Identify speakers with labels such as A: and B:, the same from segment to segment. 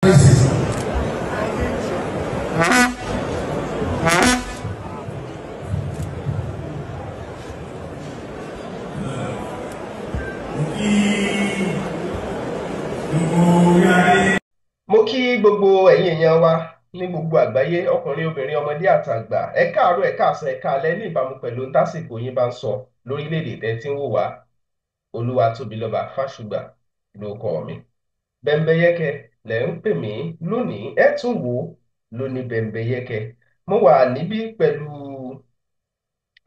A: Mo kí gbogbo ẹ̀yin èèyàn wa ní gbogbo àgbáyé, ọkùnrin obìnrin ọmọdé àtàgbà, ẹ káàárọ̀ ẹ káàsán ẹ káalẹ́ ní ìbámu pẹ̀lú tásìkò yín bá ń sọ lórílẹ̀‐èdè tẹ́ tí ń wò wá. Olúwatóbilọ́ba Fásùgbà lórúkọ mi. Bẹ́mbẹ́yẹ́kẹ́ lẹ̀ ń pè mí lónìí, ẹ tún wò ó lóní Bẹ́mbẹ́yẹ́kẹ́. Mo wà níbí pẹ̀lú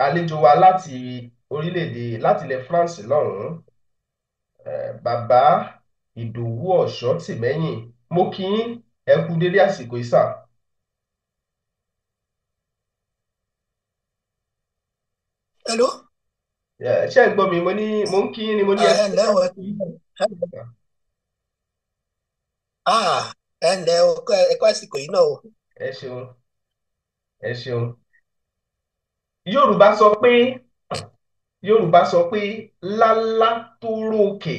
A: àlejò wa láti ilẹ̀ France lọ́hùn-ún, bàbá Ìdòwú Ọ̀ṣọ́tìmẹ́yìn. Mo kí yín, ẹ kú dédé àsìkò yìí sà.
B: Hello.
A: Ṣé ẹ gbọ́ mi? Mo ń kí yín ni mo ní ẹ kú dédé àsìkò yìí.
B: Ẹ ǹlẹ́ o, ẹ kú àsìkò yìí náà o.
A: Ẹ ṣeun, ẹ ṣeun. Yorùbá sọ pé lálá tó rókè,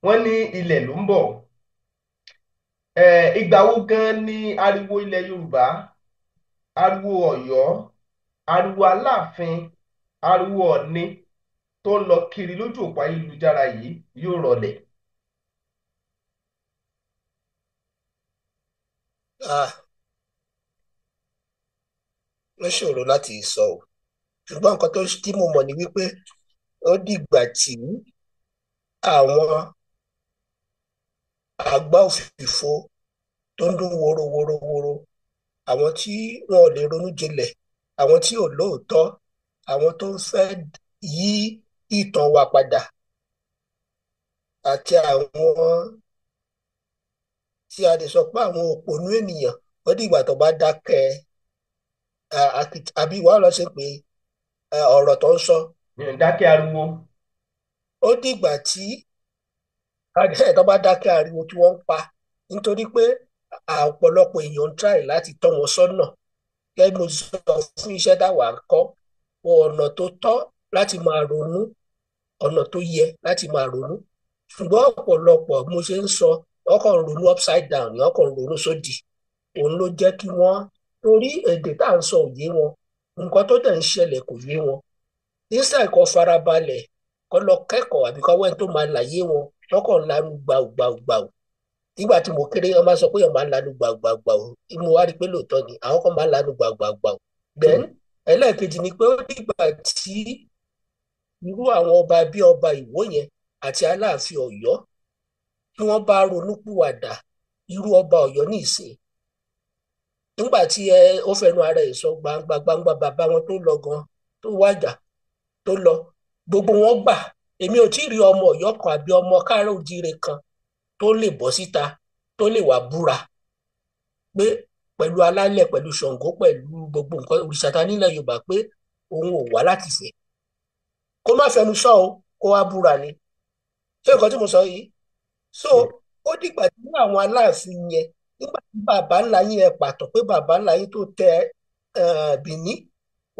A: wọ́n ní ilẹ̀ ló ń bọ̀. Ìgbà wo gan ni ariwo ilẹ̀ Yorùbá, ariwo Ọ̀yọ́, ariwo Aláàfin, ariwo Ọ̀ọ̀ni tó ń lọ kiri lójú òpó ayélujára yìí yóò rọlẹ̀?
B: Ó ṣòro láti sọ o, ṣùgbọ́n nǹkan tí mo mọ̀ ni wípé ó dìgbà tí àwọn àgbá òfìfo tó ń dún wórówórówóró, àwọn tí wọn ò lè ronú jinlẹ̀, àwọn tí ò lóòótọ́, àwọn tó ń fẹ́ yí ìtàn wa padà, àti àwọn tí a lè sọ pé àwọn òpònú ènìyàn, ó dìgbà tó bá dákẹ́ àbí wàá lọ sí pé ọ̀rọ̀ tó ń sọ.
A: Dákẹ́ ariwo.
B: Ó dìgbà tí tó bá dákẹ́ ariwo tí wọ́n ń pa, nítorí pé ọ̀pọ̀lọpọ̀ èèyàn ń tráì láti tọ́ wọn sọ́nà. Gẹ́gẹ́ bí mo sọ fún iṣẹ́ táwa ń kọ́, ọ̀nà tó tọ́ láti máa ronú, ọ̀nà tó yẹ láti máa ronú. Ṣùgbọ́n ọ̀pọ̀lọpọ̀ mo ṣe ń sọ, wọ́n kàn ń ronú upside down ni wọ́n kàn ń ronú sódì. Òun ló jẹ́ kí wọ́n, torí èdè tá à ń sọ ò yé wọn, nǹkan tó dẹ̀ ń ṣẹlẹ̀ kò yé wọn. Instead kó farabalẹ̀ kó lọ kẹ́kọ̀ọ́ àbí kó wẹ́n tó máa láyé wọn, wọ́n kàn ń lanu gbàù. Nígbà tí mo kéré, wọ́n máa sọ pé èèyàn máa ń lanu gbàù. Mo wá rí i pé lóòótọ́ ni àwọn kan máa ń lanu gbàù. Then ẹlẹ́ẹ̀kejì ni pé ó dìgbà tí irú àwọn ọba bíi ọba Ìwó yẹn àti Aláàfin Ọ̀yọ́ tí wọ́n bá ronúpìwàdà, irú ọba Ọ̀yọ́ ní ìsìn, nígbà tí ó fẹnu ara ẹ̀ sọ gbangba bàbá wọn tó lọ gan, tó wájà tó lọ, gbogbo wọn gbà. Èmi ò tí ì rí ọmọ Ọ̀yọ́ kan àbí ọmọ káàárọ̀ oòjíire kan tó lè bọ́ síta tó lè wá búra pé pẹ̀lú alálẹ̀, pẹ̀lú Ṣàngó, pẹ̀lú gbogbo nǹkan òrìṣà ta nílẹ̀ Yorùbá pé òun ò wá láti fẹ́. Kó má fẹnu sọ o, kó wá búra ni. Ṣé nǹkan tí mo sọ yìí? So ó dìgbà tí àwọn Aláàfin yẹn, nígbà tí bàbá ńlá yín ẹ pàtó pé bàbá ńlá yín tó tẹ Bìní,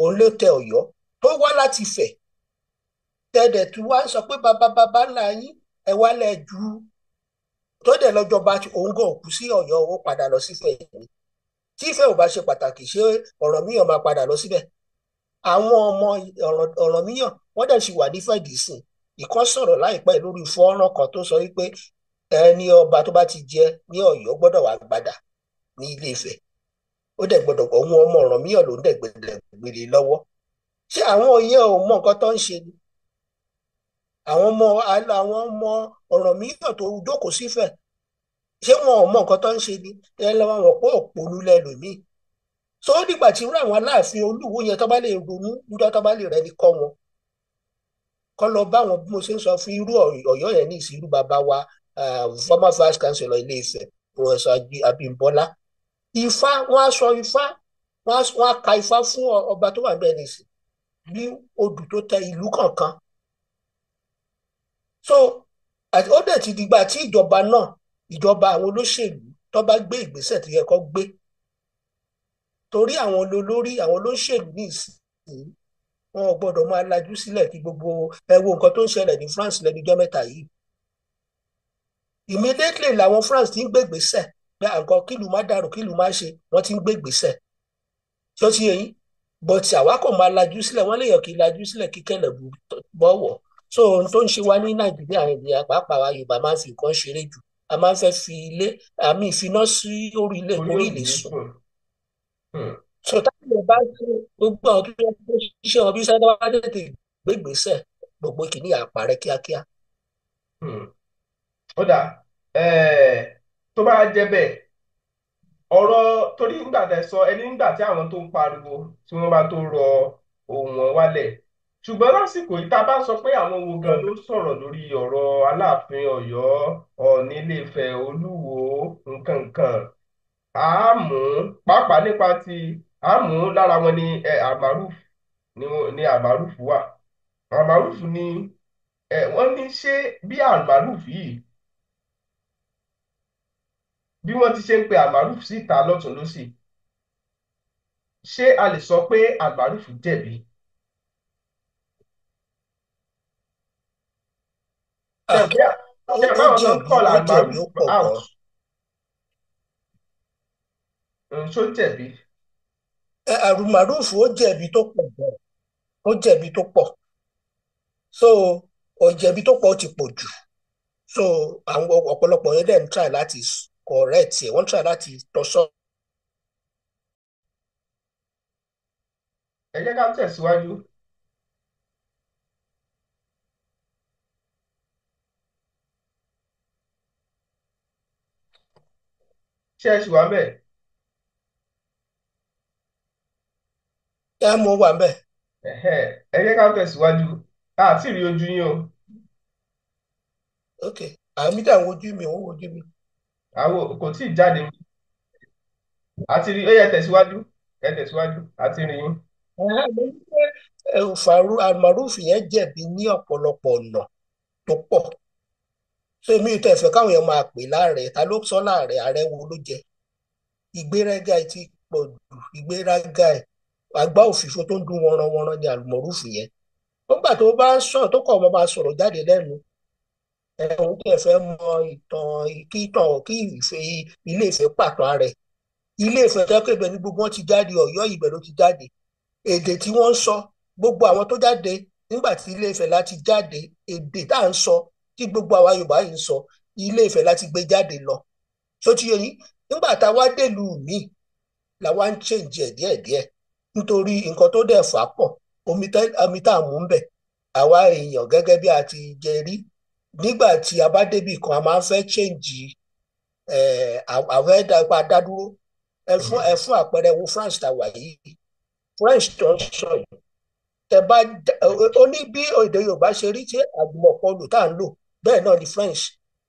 B: òun ló tẹ Ọ̀yọ́, tó wá láti Ifẹ̀, tẹ̀dẹ̀ tí wá sọ pé bàbá ńlá yín ẹ wálẹ̀ ju, tó dẹ̀ lọ́jọba òun gan òkú sí Ọ̀yọ́, ó padà lọ sífẹ̀ ni. Tí Ifẹ̀ ò bá ṣe pàtàkì, ṣé Ọ̀rànmíyàn máa padà lọ síbẹ̀? Àwọn ọmọ Ọ̀rànmíyàn wọ́n dẹ̀ sì wà nífẹ̀ẹ́ dì sí. Ìkan sọ̀rọ̀ láìpẹ́ lórí fọ́nrán kan tó sọ wípé ẹni ọba tó bá ti jẹ ní Ọ̀yọ́ gbọ́dọ̀ wá gbadà ní Ilé Ifẹ̀. Ó dẹ̀ gbọ́dọ̀ gbọ́ ohun ọmọ Ọ̀rànmíyàn ló ń dẹ̀ gbélé lọ́wọ́. Ṣé àwọn yẹn ò mọ nǹkan tó ń ṣe ni? Àwọn ọmọ Ọ̀rànmíyàn tó jókòó sífẹ̀, ṣé wọn ò mọ nǹkan tó ń ṣe ni? Ẹ lọ́wọ́ wọn pé òpònú lẹ́lòmíì. So ó dìgbà tí irú àwọn Aláàfin Olúwo yẹn tó bá lè ronú, níjọ́ tó bá lè rẹ́ni kọ́ wọn, kọ́ lọ bá wọn bí mo ṣe ń sọ fún irú Ọ̀yọ́ yẹn ní ìsìn, irú bàbá wa former vice chancellor Ilé Ifẹ̀ Professor Abímbọ́lá. Ifá, wọ́n á sọ Ifá, wọ́n á ka Ifá fún ọba tó wà bẹ́ẹ̀ nìsín bí odù tó tẹ ìlú kọ̀ọ̀kan. So ó dẹ̀ ti dìgbà tí ìjọba náà, ìjọba àwọn olóṣèlú tó bá gbé ìgbésẹ̀ tó yẹ kó gbé, torí àwọn olórí, àwọn olóṣèlú ní ìsìn, wọn ò gbọ́dọ̀ máa lajú sílẹ̀ kí gbogbo ẹ wo nǹkan tó ń ṣẹlẹ̀ ní France lẹ́nu ọjọ́ mẹ́ta yìí. Immediately làwọn France ti ń gbé ìgbésẹ̀ pé nǹkan kílù má dàrú kílù má ṣe wọ́n ti ń gbé ìgbésẹ̀ tí ó ti yẹ yín but àwa kò máa lajú sílẹ̀ wọ́n léèyàn kì í lajú sílẹ̀ kí kẹ̀lẹ̀ bọ̀wọ̀ so ohun tó ń ṣe wá ní nàìjíríà ènìyàn pàápàá wa yorùbá máa ń fi nǹkan ṣeré jù a máa ń fẹ́ fi ilé àmì ìfiná sí orí ilé
A: orí
B: kórìí lè
A: òrùlé
B: sùn
A: sùn. Hmm,
B: so táwọn èèyàn bá ṣe gbogbo àwọn tó yẹ kó ṣiṣẹ́ wọn bí sáré wá tètè gbé ìgbésẹ̀ gbogbo kìíní àpárẹ̀ kíákíá.
A: hmm. Ó dáa. Tó bá jẹ́ bẹ́ẹ̀ ọ̀rọ̀ torí nígbà tẹ́ sọ ẹni nígbà tí àwọn tó ń pariwo tí wọ́n bá tó rọ ohùn wọn wálẹ̀ ṣùgbọ́n lásìkò yìí tá a bá sọ pé àwọn wo gan ló sọ̀rọ̀ lórí ọ̀rọ̀ aláàfin Ọ̀yọ́ Ọọ̀ni Ilé-Ifẹ̀ Olúwo nǹkan nǹkan àmú pàápàá nípa ti àmú lára wọn ni Almaroof ni Almaroof wà. Almaroof ni wọ́n ní ṣé bí Almaroof yìí bí wọ́n ti ṣe ń pe Almaroof síta lọ́tùn lósì ṣé a lè sọ pé Almaroof jẹ̀bi
B: Ah,
A: ṣe
B: ó
A: báwọn tó ń
B: jẹ̀bi
A: call
B: ó jẹ̀bi
A: Almaroof
B: ó pọ̀
A: out
B: gan.
A: ṣó jẹ̀bi.
B: Almaroof ó jẹ̀bi tó pọ̀ gan ó jẹ̀bi tó pọ̀ so ọ̀jẹ̀bi tó pọ̀ ó ti pọ̀ jù so àwọn ọ̀pọ̀lọpọ̀ yẹn dẹ̀ ń try láti correct ẹ̀ wọ́n ń try láti tọ́sọ́.
A: Ẹ jẹ́ ká tẹ̀síwájú. Ṣé ẹ ṣì wà ńbẹ̀?
B: ẹ mú wà bẹ́ẹ̀.
A: Ẹ jẹ́ ká tẹ̀síwájú àti rí ojú yín o
B: Ok àmì dà ń wojú mi ò ń wojú mi.
A: àwọn kò tí ì jáde àti rí ó yẹ tẹ̀síwájú ẹ tẹ̀síwájú àti rí yín.
B: Mo ní pé Almaroof yẹn jẹ̀bi ní ọ̀pọ̀lọpọ̀ ọ̀nà tó pọ̀ so èmi ò tẹ̀ fẹ́ káwọn èèyàn máa pè láàrẹ̀ ta ló sọ láàrẹ̀ ààrẹ wo ló jẹ ìgbéraga ẹ̀ ti pọ̀ jù ìgbéraga ẹ̀ àgbá òfìfo tó ń dún wọnranwọnran ní Almaroof yẹn nígbà tó bá ń sọ̀rọ̀ tó kọ̀ ọ́ máa sọ̀rọ̀ jáde lẹ́nu ẹ̀hún tẹ̀ fẹ́ mọ kí ìfẹ́ ilé Ifẹ̀ pàtàn rẹ̀ ilé Ifẹ̀ tó kébẹ̀ ní gbogbo wọn ti jáde Ọ̀yọ́ ibẹ̀ ló ti jáde èdè tí wọ́n ń sọ gbogbo àwọn tó jáde nígbà tí ilé Ifẹ̀ láti jáde èdè tá à ń sọ tí gbogbo àwa Yorùbá yìí ń sọ ilé Ifẹ̀ láti gbé jáde lọ tó ti yẹ yín nígbà tá a wá dèlùú mi làwa ń change ẹ̀ díẹ̀díẹ̀ nítorí nǹkan tó dẹ̀ fà pọ̀ omi tá à mú ń bẹ̀ àwa èèyàn gẹ́gẹ́ bí a ti jẹ rí nígbà tí a bá débì kan a máa ń fẹ́ change àwọn ẹ̀dá ipa dádúró ẹ fún àpẹẹrẹ wo France tá a wà yìí French tó ń sọ yìí tẹ bá ó ní bí èdè Yorùbá ṣe rí tí àjùmọ̀pọ̀lù tá à ń lò bẹ́ẹ̀ náà ni French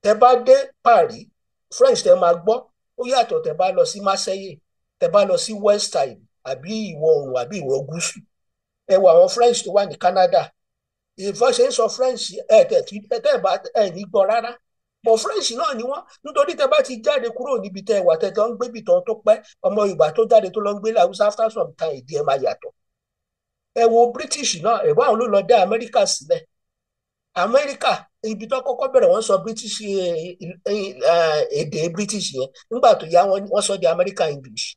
B: tẹ bá dé Paris French tẹ máa gbọ́ ó yàtọ̀ tẹ bá lọ sí Marseille tẹ bá lọ sí West Side àbí ìwọ̀ oòrùn àbí ìwọ̀ gúúsù ẹ wo àwọn French tó wà ní Canada ìfọ́ ṣe ń sọ French ẹ ní gbọ́ rárá bọ̀ French náà ni wọ́n nítorí tẹ bá ti jáde kúrò níbi tẹ wà tẹ tó ń gbébì tán tó pẹ́ ọmọ Yorùbá tó jáde tó lọ ń gbé Haúsá after some time èdè ẹ máa yàtọ̀ ẹ wo British náà ẹ bá àwọn ló lọ dá Amẹ́ríkà sílẹ̀ Amẹ́ríkà ibi tó kọ́kọ́ bẹ̀rẹ̀ wọ́n sọ British èdè British yẹn nígbà tó yá wọ́n sọ di American English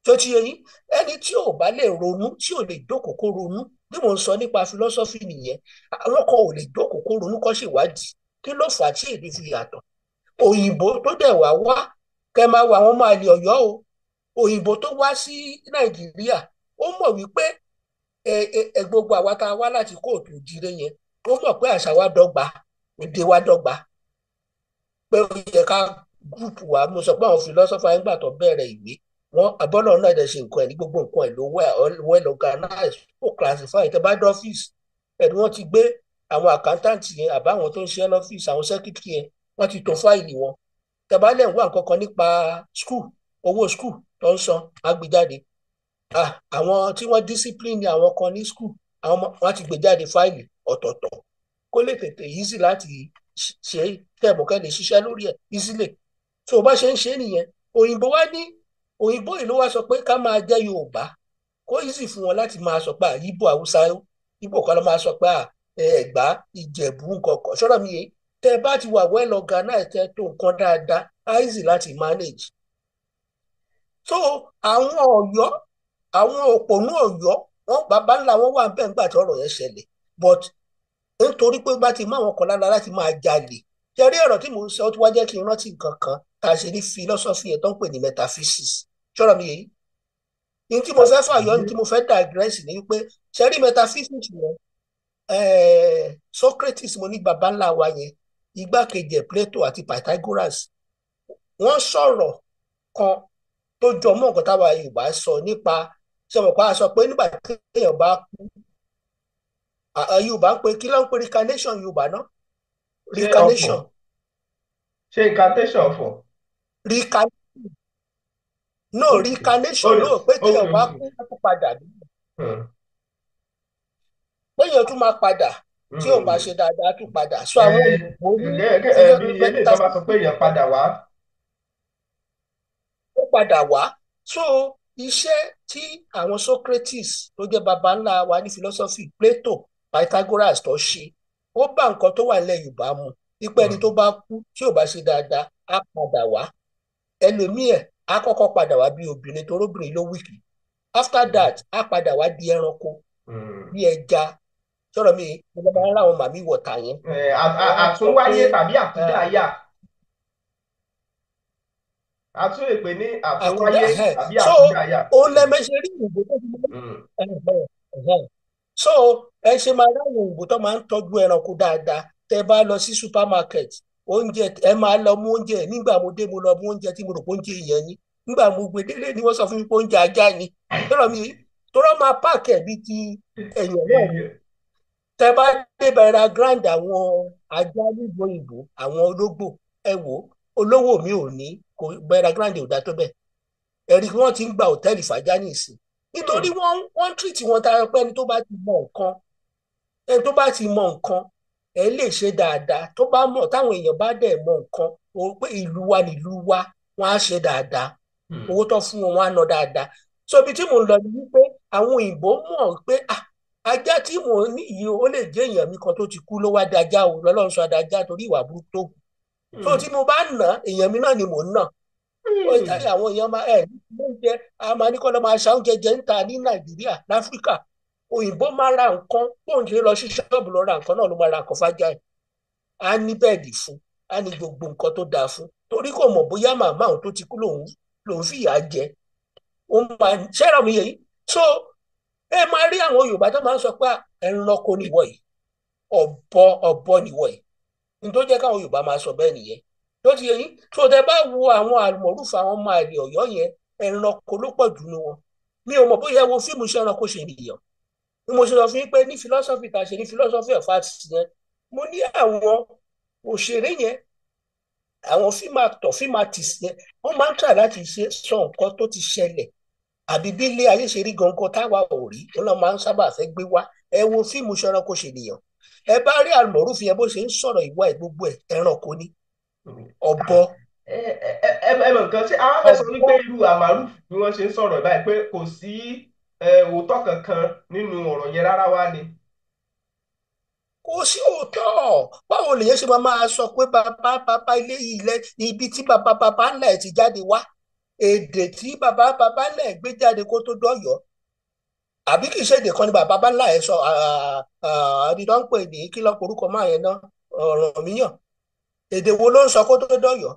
B: tó ti yẹ yín ẹni tí ò bá lè ronú tí ò lè dókòkó ronú bí mo ń sọ nípa philosophy nìyẹn àwọn kan ò lè dókòkó ronú kó ṣèwádìí kí ló fà á tí èdè fi yàtọ̀ òyìnbó tó dẹ̀ wá kẹ máa wọ àwọn máa lè Ọ̀yọ́ o òyìnbó tó wá sí Nàìjíríà ó mọ̀ wípé gbogbo àwa tá a wá láti kóòtù òjìrè yẹn ó mọ̀ pé àṣà wa dọ́gba èdè wa dọ́gba pé ó yẹ ká gúrùpù wa mo sọ pé àwọn philosopher nígbà tó bẹ̀rẹ̀ ìwé wọn àbọ̀nà náà dẹ̀ ṣe nǹkan ẹ̀ ní gbogbo nǹkan ẹ̀ ló well organized ó classify tẹ bá dọ́fíìsì ẹni wọ́n ti gbé àwọn accountant yẹn àbáwọn tó ń ṣe lọ́fíìsì àwọn secretary yẹn wọ́n ti tò fáìlì wọn tẹ bá lẹ̀ ń wá nǹkan kan nípa school owó school tó ń san agbèjáde àwọn tí wọ́n discipline àwọn kan ní school wọ́n ti gbé jáde fáìlì ọ̀tọ̀ọ̀tọ̀ kó lè tètè easy láti ṣe tẹ̀mọ̀kẹ́ lè ṣiṣẹ́ lórí ẹ̀ easily tó o bá ṣe ń ṣe nìyẹn òyìnbó yìí ló wá sọ pé ká máa jẹ́ Yorùbá kó easy fún wọn láti máa sọ pé Ìgbò Haúsá Ìgbò kan ló máa sọ pé Ẹ̀gbá Ìjẹ̀bú nǹkan kan ṣọ́rọ̀ mi yé tẹ́ ẹ bá ti wà well organized tẹ́ tó nǹkan dáadáa easy láti manage. So àwọn Ọ̀yọ́ àwọn òpònú Ọ̀yọ́ wọn bàbá ńlá wọn wà bẹ́ẹ̀ nígbà tí ọ̀rọ̀ yẹn ṣẹlẹ̀ but nítorí pé bá ti mú àwọn kan lára láti máa jalè ṣe rí ọ̀rọ̀ tí mò ń sọ ó ti wá jẹ́ kí n rántí nǹkan kan tá a ṣe ní philosophy yẹn tó ń pè ní metaphysics ṣọ́rọ̀ mi yìí ní tí mo fẹ́ fàyọ ní tí mo fẹ́ digress ní wípé ṣe rí metaphysics yẹn Socrates mo ní baba ńlá wa yẹn igbákejì Plato àti Pythagoras wọ́n sọ̀rọ̀ kan tó jọ mọ́ nǹkan táwa Yorùbá sọ nípa ṣe mọ̀ pé a sọ pé nígbà tí èèyàn bá kú Yorùbá ń pe kí ló ń pe reincarnation Yorùbá náà reincarnation
A: ṣe incantation ọ̀fọ̀.
B: reincarnation náà pé téèyàn bá kú ó tún padà bí péèyàn tún máa padà tí ò bá ṣe dáadáa tún padà sọ àwọn òyìnbó ní
A: bí eléyìí tó bá sọ pé èèyàn padà wá.
B: ó padà wá so iṣẹ́ tí àwọn Socrates tó jẹ́ baba ńlá wa ní philosophy Plato Pythagoras tó ṣe ó bá nǹkan tó wà nílẹ̀ Yorùbá mu wípé ẹni tó bá kú tí ò bá ṣe dáadáa á padà wá ẹlòmíì á kọ́kọ́ padà wá bí obìnrin tó róbìnrin ló wíkì after that á padà wá di ẹranko bí ẹja sọ̀rọ̀ mi mo máa ń ráwọn màmí wọ̀tà yẹn.
A: àtúnwáyé tàbí àtúndáyà àtún èpè ní àtúnwáyé tàbí àtúndáyà.
B: so ó lẹ́mẹ̀ṣẹ̀ rí ìbò tó fi so ẹ ṣe máa ráwọn òyìnbó tó máa ń tọ́jú ẹranko dáadáa tẹ bá lọ sí supermarket oúnjẹ ẹ máa lọ mú oúnjẹ nígbà mo dé mo lọ mú oúnjẹ tí mo rò pé oúnjẹ èèyàn ni nígbà mo gbé délé ni wọ́n sọ fún mi pé oúnjẹ ajá ni tọrọ mi tọrọ máa páàkì ẹ bíi ti èèyàn náà ni tẹ bá dé bẹ̀rẹ̀ grand àwọn ajá nílùú òyìnbó àwọn ológbò ẹ wò olówó mi ò ní kò bẹ̀rẹ̀ grand ò dá tó bẹ́ẹ̀ ẹ̀rí wọn ti ń gba hòtẹ́ẹ̀lì fàájà ní ìsìn nítorí wọ́n tírìtì wọn tayọ pé ẹni tó bá ti mọ nǹkan ẹ lè ṣe dáadáa tó bá mọ̀ táwọn èèyàn bá dẹ̀ mọ nǹkan o pé ìlú wa nílùú wa wọ́n á ṣe dáadáa owó tó fún wọn wọ́n á ná dáadáa so ibi tí mò ń lọ ni wípé àwọn òyìnbó mọ̀ pé ajá tí mò ń ní yìí ó lè jẹ́ èèyàn mi kan tó ti kú ló wá dájá o lọ́lọ́run sọ adájá torí ìwà burúkú tó kù so tí mo bá nà èèyàn mi náà ni mò ń nà àwọn èèyàn máa oúnjẹ a máa ní kọ́ lọ́ máa ṣa oúnjẹ jẹ ń ta ní Nàìjíríà láfíríkà òyìnbó máa ra nǹkan bóun ṣe lọ sí ṣọ́ọ̀bù lọ ra nǹkan náà ló máa ra nǹkan fájà ẹ̀ á ní bẹ́ẹ̀dì fún á ní gbogbo nǹkan tó dáa fún torí kò mọ̀ bóyá màmá òun tó ti kú lòun fìyà jẹ òun máa ṣẹ́ra mi yẹn so ẹ máa rí àwọn Yorùbá tó máa ń sọ pé ẹranko nìwọ yìí ọ̀bọ nìwọ yìí nítorí jẹ́ káwọn Yorùbá máa sọ bẹ́ẹ̀ nìyẹn ló ti yẹ yín tó tẹ bá wo àwọn àlùmọ̀rúfà àwọn ọmọ àlè Ọ̀yọ́ yẹn ẹranko ló pọ̀ jù ní wọn mi ò mọ̀ bóyá wo fíìmù iṣẹ́ ẹranko ṣe nìyàn ni mo ṣe sọ fún yín pé ní philosophy tá a ṣe ní philosophy of arts yẹn mo ní àwọn òṣèré yẹn àwọn film actor film artist yẹn wọ́n máa ń tà láti sọ nǹkan tó ti ṣẹlẹ̀ àbí bí ilé ayé ṣe rí gangan táwa ò rí wọn náà máa ń sábà fẹ́ gbé wá ẹ wo fíìmù iṣẹ́ ẹranko ṣe nìyàn ẹ bá rí àlùmọ̀rúfù yẹn bó ṣe ń sọ̀rọ̀ ìwà ẹ̀ gbogbo ẹ̀ ẹranko ni ọ̀bọ.
A: ẹ mọ̀ nǹkan tí àwọn fẹ́ sọ wípé irú àmàlù bí wọ́n ṣe ń sọ̀rọ̀ báyìí pé kò sí òótọ́ kankan nínú ọ̀rọ̀ yẹn rárá wá ni.
B: kò sí òótọ́ báwo lèyẹn ṣe máa sọ pé bàbá ilé ilẹ̀ ibi tí bàbá ńlá ẹ̀ ti jáde wá èdè tí bàbá ńlá ẹ̀ gbé jáde kó tó dọ́yọ̀ àbí kì í ṣe èdè kan ni bàbá ńlá ẹ̀ sọ àbí tó ń pè ní kí lọ́pọ̀ orúkọ máa yẹn ná ọ̀ràn míyàn èdè wo ló ń sọ kó tó dọ́yọ̀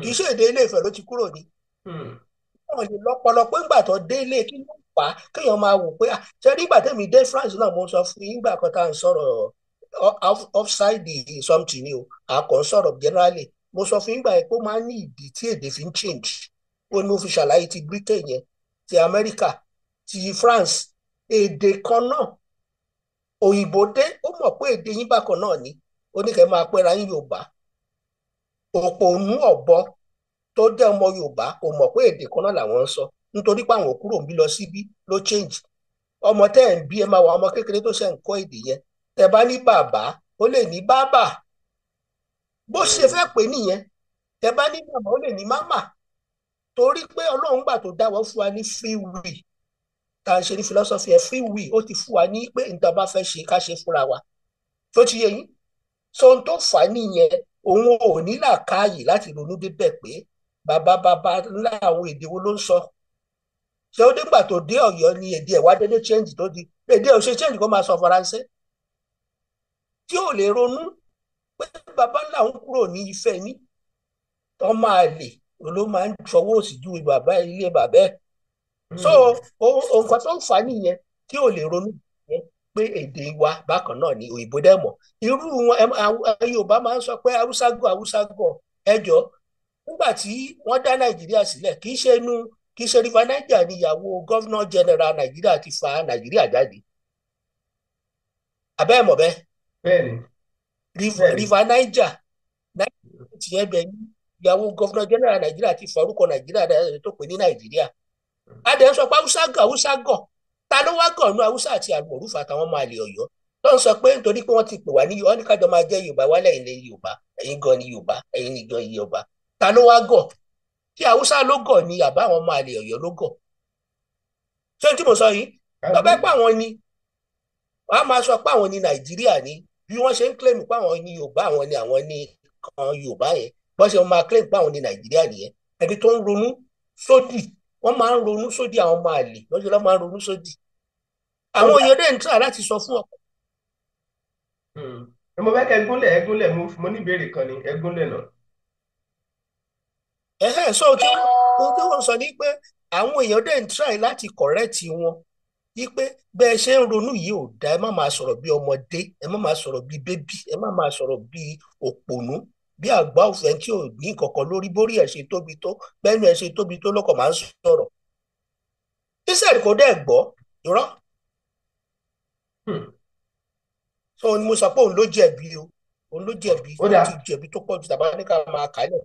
B: kì í ṣe èdè Ilé Ifẹ̀ ló ti kúrò ní. wọ́n lè lọ́pọ̀lọpọ̀ ńgbà tó dé ilé kí ló fà á kéèyàn máa wò pé ṣe nígbà tẹ́mi dé France náà mo sọ fún yín gbà kan tá à ń sọ̀rọ̀ offside something ni o àkọ́ sọ̀rọ̀ generally mo sọ fún yín gbà pé ó máa ń ní ìdí tí èdè fi ń change ó ní mo fi ṣàlàyé ti Britain yẹn ti America ti France èdè kan náà òyìnbó dé ó mọ̀ pé èdè yín bákan náà ni ó ní kẹ́ máa pẹ́ra yín Yorùbá òpònú ọ̀bọ tó jẹ́ ọmọ Yorùbá kò mọ̀ pé èdè kan náà làwọn ń sọ nítorí pé àwọn kúrò ń bí lọ síbí ló change ọmọ tẹ́ ẹ̀ ń bí ẹ máa wà ọmọ kékeré tó ṣe ń kọ́ èdè yẹn tẹ́ bá ní bàbá ó lè ní bàbá bó ṣe fẹ́ pè nìyẹn tẹ́ bá ní màmá ó lè ní màmá torí pé Ọlọ́run gbà tó dá wọn fún wa ní free will tá à ń ṣe ní philosophy ẹ free will ó ti fún wa ní pé nǹkan bá fẹ́ ṣe ká ṣe fúnra wa tó ti yẹ yín so ohun tó fà á nìyẹn òun ò ní làákàyè láti ronú débẹ̀ pé bàbá ńlá àwọn èdè wo ló ń sọ. Ṣé ó dégbà tó dé Ọ̀yọ́ ni èdè ẹ̀ wá dédé change tó di èdè ò ṣe change kó máa sọ Faransé tí ò lè ronú pé bàbá ńlá òun kúrò ní Ifẹ̀ ní tó máa lè ló máa ń fọwọ́ òsì ju bàbá ilé bàbá ẹ̀. So nǹkan tó ń fà á nìyẹn tí ò lè ronú yẹn pé èdè wa bákan náà ni òyìnbó dẹ̀ mọ̀. Irú Yorùbá máa ń sọ pé Haúsá gọ̀ ẹjọ́ nígbà tí wọ́n dá Nàìjíríà sílẹ̀ kì í ṣe River Niger ni ìyàwó gọ́vnà general Nàìjíríà ti fa Nàìjíríà jáde. Abẹ́ mọ̀ bẹ́ẹ̀.
A: bẹ́ẹ̀ni
B: River Niger ti yẹn bẹ ní ìyàwó gọ́vnà general Nàìjíríà ti fa orúkọ Nàìjíríà tó pè ní Nàìjíríà. Adé ń sọ pé Haúsá gọ̀ ta ló wá gọ̀ nú Haúsá àti àlùmọ̀rúfà àtàwọn ọmọ àlè Ọ̀yọ́ tó ń sọ pé nítorí pé wọ́n ti pè wá ní wọ́n ní kájọ máa jẹ́ Yorùbá wálẹ̀ ilẹ̀ Yorùbá ẹ̀yin gan ni Yorùbá ẹ̀yin ni gan Yorùbá ta ló wá gọ̀ tí Haúsá ló gọ̀ ni àbá àwọn ọmọ àlè Ọ̀yọ́ ló gọ̀. Ṣé tí mo sọ yìí tó bẹ́ẹ̀ pé àwọn ni wọ́n á máa sọ pé àwọn ni Nàìjíríà ni bí wọ́n ṣe ń claim pé àwọn ni Yorùbá àwọn ni kan Yorùbá yẹn bọ́n ṣe máa claim pé àwọn ni Nàìjíríà nìyẹn ẹni tó ń ronú sódì wọ́n máa ń ronú sódì àwọn ọmọ àlè lọ́jọ́ lọ́ máa ń ronú sódì àwọn èèyàn dẹ̀ ń tà láti sọ fún ọkọ.
A: mo fẹ́ kẹ́ ẹgúnlẹ̀ mo ní ìbéèrè kan ní ẹgúnlẹ̀ náà.
B: So tí wọ́n sọ ní pé àwọn èèyàn dẹ̀ ń try láti correct wọn wípé bẹ́ẹ̀ ṣe ń ronú yìí ò dá ẹ má máa sọ̀rọ̀ bí ọmọdé ẹ má máa sọ̀rọ̀ bí bébí ẹ má máa sọ̀rọ̀ bí òpònú bí àgbá òfẹ́ tí ò ní kankan lórí bórí ẹ̀ ṣe tóbi tó bẹ́ẹ̀nu ẹ̀ ṣe tóbi tó lọ́kọ̀ máa ń sọ̀rọ̀. Israel kò dẹ̀ gbọ́ irọ́. So ni mo sọ pé òun ló jẹ̀bi òun ló jẹ̀bi ó ti jẹ̀bi tó pọ̀ ju tàbá ní ká máa kà á lẹ̀.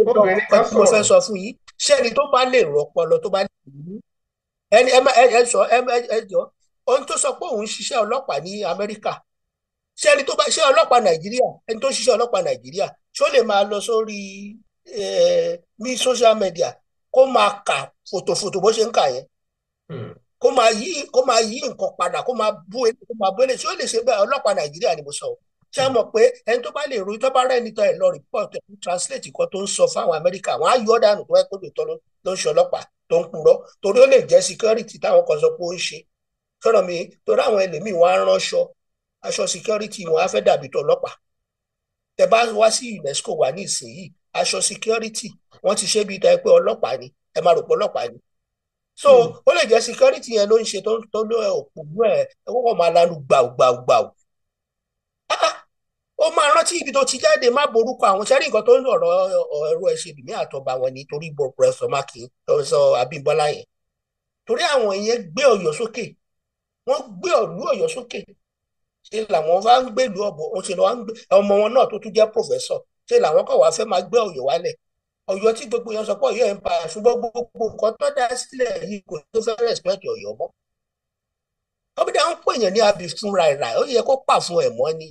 A: obìnrin kan
B: mo fẹ́ sọ fún yín ṣé ẹni tó bá lè rọpọlọ tó bá lè rí ẹni ẹ jọ ohun tó sọ pé òun ṣiṣẹ́ ọlọ́pàá ní Amẹ́ríkà ṣé ẹni tó bá ṣe ọlọ́pàá Nàìjíríà ẹni tó ṣiṣẹ́ ọlọ́pàá Nàìjíríà ṣó lè máa lọ sórí ní social media kó máa kà fòtòfòtò bó ṣe ń kà yẹn kó máa yí nǹkan padà kó máa bú ẹni ṣé ó lè ṣe bẹ́ẹ̀ ọlọ́pàá Nàìjíríà ni mo sọ ṣé ẹ mọ̀ pé ẹni tó bá lè ro tó bá rẹ́ ẹni tó ẹ̀ lọ report ẹ̀ translate nǹkan tó ń sọ fáwọn Amẹ́ríkà wọ́n á yọ dànù tó ẹ̀ kó lè tọ́ ló ń ṣe ọlọ́pàá tó ń purọ́ torí ó lè jẹ́ security táwọn kan sọ pé ó ń ṣe sọ̀rọ̀ mi torí àwọn ẹlòmíì wọn á ránṣọ aṣọ security wọn á fẹ́ dàbí tó ọlọ́pàá tẹ bá wá sí UNESCO wà ní ìsinyìí aṣọ security wọ́n ti ṣe bí ìtọ́ ẹ pé ọlọ́pàá ni ẹ máa rò pé ọlọ́pàá ni so ó lè jẹ́ security yẹn ló ń ṣe tó ló òpònú ẹ̀ ẹ kọ́kọ́ máa lanu gbàù ó máa rántí ibi tó ti jáde má borúkọ àwọn ṣẹ́rí nǹkan tó ń ọ̀rọ̀ ẹ̀rọ ẹ̀ṣẹ̀ bìmí àtọba wọn nítorí Professor Makin Professor Abímbọ́lá yẹn torí àwọn yẹn gbé Ọ̀yọ́ sókè wọ́n gbé ìlú Ọ̀yọ́ sókè ṣe làwọn bá ń gbèlú ọ̀bọ̀ wọn ṣe lọ́wọ́ ń gbé ọmọ wọn náà tó tún jẹ́ professor ṣe làwọn kọ̀ wá fẹ́ máa gbé Ọ̀yọ́ wálẹ̀ Ọ̀yọ́ tí gbogbo yẹn sọ pé Ọ̀yọ́ ẹ̀ ń pa ṣùgbọ́n gbogbo nǹkan tó dá sílẹ̀ yìí kò tó fẹ́ respect Ọ̀yọ́ mọ́ ọbẹ̀dá ń pèèyàn ní abì fúnra ìrà ó yẹ kó pà fún ẹ̀ mọ́ ni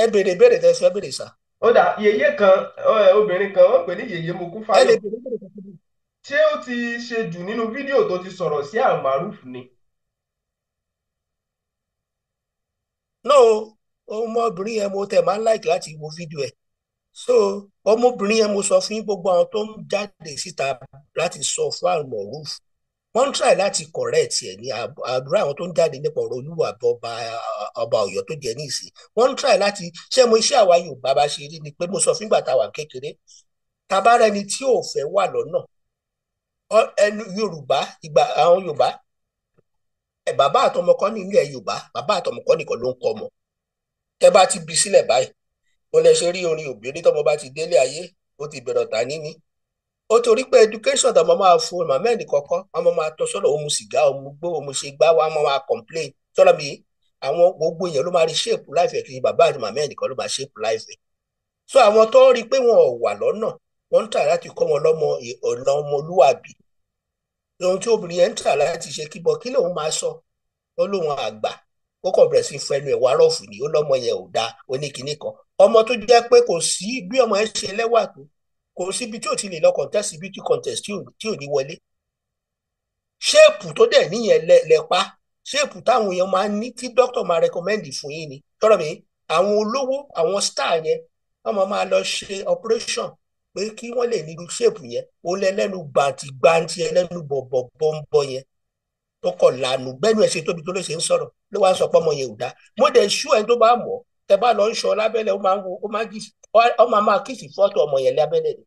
B: ẹ béèrè tẹ fẹ́ béèrè sá.
A: ó dà yèyé kan obìnrin kan wọ́n pè ní yèyé Mokúfáyọ̀ ṣé ó ti ṣe jù nínú fídíò tó ti sọ̀rọ̀ sí Almaroof ni.
B: no ọmọbìnrin yẹn mo tẹ̀ máa ń like láti wo fídíò ẹ̀ so ọmọbìnrin yẹn mo sọ fún gbogbo àwọn tó ń jáde síta láti sọ fún Almaroof wọ́n ń try láti correct ẹ̀ ní àdúrà àwọn tó ń jáde nípa ọ̀rọ̀ Olúwa ọba Ọ̀yọ́ tó jẹ́ níìsín wọ́n ń try láti ṣé mo iṣẹ́ àwa Yorùbá bá ṣe rí ni pé mo sọ fún ìgbà táwa kékeré tabára ẹni tí ò fẹ́ wà lọ́nà ẹnu Yorùbá ìgbà àwọn Yorùbá bàbá àtọmọ kọ́ ní ilẹ̀ Yorùbá bàbá àtọmọ kọ́ nìkan ló ń kọ́ ọmọ tẹ́ bá ti bí sílẹ̀ báyìí ó lè ṣe rí orin obìnrin tọmọ bá ti délé ayé ó ti bẹ̀rẹ̀ ọ̀tá níní ó torí pé education tọmọ máa fún màmá ẹnì kọ́kọ́ ọmọ máa tọ́ sọ́dọ̀ ó mu sìgá ó mu gbó ó mu ṣe gbá wa máa complain sọ́dọ̀ mi àwọn gbogbo èèyàn ló máa rí shape life ẹ̀ kì í bàbá àti màmá ẹnì kan ló máa shape life ẹ̀ so àwọn tó rí pé wọn ò wà lọ́nà wọ́n ń tà láti kọ́ wọn lọ́mọ ọ̀nà ọmọlúwàbí ohun tí obìnrin yẹn ń tà láti ṣe kíbọ kí lòun máa sọ ó lóun àgbà ó kàn bẹ̀rẹ̀ sí fẹnu ẹ̀ wá rọ̀fù ni ó lọ́mọ yẹn ò dáa oníkìíní kan ọmọ tó jẹ́ pé kò sí bí ọmọ yẹn ṣe lẹ́wà tó kò síbi tí ò ti lè lọ contest beauty contest tí ò ní wọlé ṣéèpù tó dẹ̀ níyẹn lẹ́pa ṣéèpù táwọn èèyàn máa ń ní tí dókítà máa recommend fún yín ni tọ́rọ̀ mi àwọn olówó àwọn star yẹn ọmọ máa lọ ṣe operation pé kí wọ́n lè nílùú ṣéèpù yẹn òun lẹ́lẹ́nu gbàǹtì ẹlẹ́nu bọ̀bọ̀ yẹn tó kọ̀ lanu bẹ́ẹ̀ni ẹ̀ ṣe tóbi tó lè ṣe ń sọ̀rọ̀ ló wá ń sọ pé ọmọ yẹn ò dá mo dẹ̀ ṣú ẹni tó bá mọ̀ tẹ bá lọ ń ṣọ lábẹ́lẹ̀ ó máa máa kìsì fọ́tò ọmọ yẹn lábẹ́lẹ̀ ni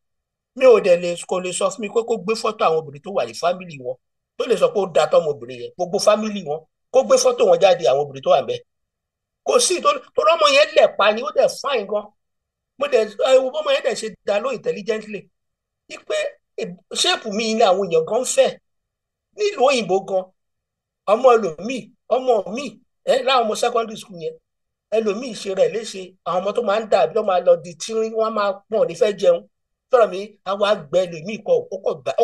B: mi ò dẹ̀ kò lè sọ fún mi pé kó gbé fọ́tò àwọn obìnrin tó wà ní fámìlì wọn tó lè sọ pé ó da tọmọbìnrin yẹn gbogbo fámìlì wọn kó gbé fọ́tò wọn jáde àwọn obìnrin tó wà ńbẹ̀ kò sí tó rọ́mọ yẹn lẹ̀ pa ni ó dẹ̀ fáìn gan mo dẹ̀ ọmọ yẹn dẹ̀ ṣe dá ló intelligently wípé ṣéèpù mi ilé àwọn èèyàn gan fẹ́ nílùú òyìnbó gan ọmọ mi láwọn ọmọ secondary school yẹn ẹlòmíì ṣe rẹ̀ léṣe àwọn ọmọ tó máa ń dàbí tó máa lọ di tírín wọn máa pọ̀ nífẹ̀ẹ́ jẹun sọ̀rọ̀ mi àwọn àgbẹ̀ ẹlòmíì kọ ó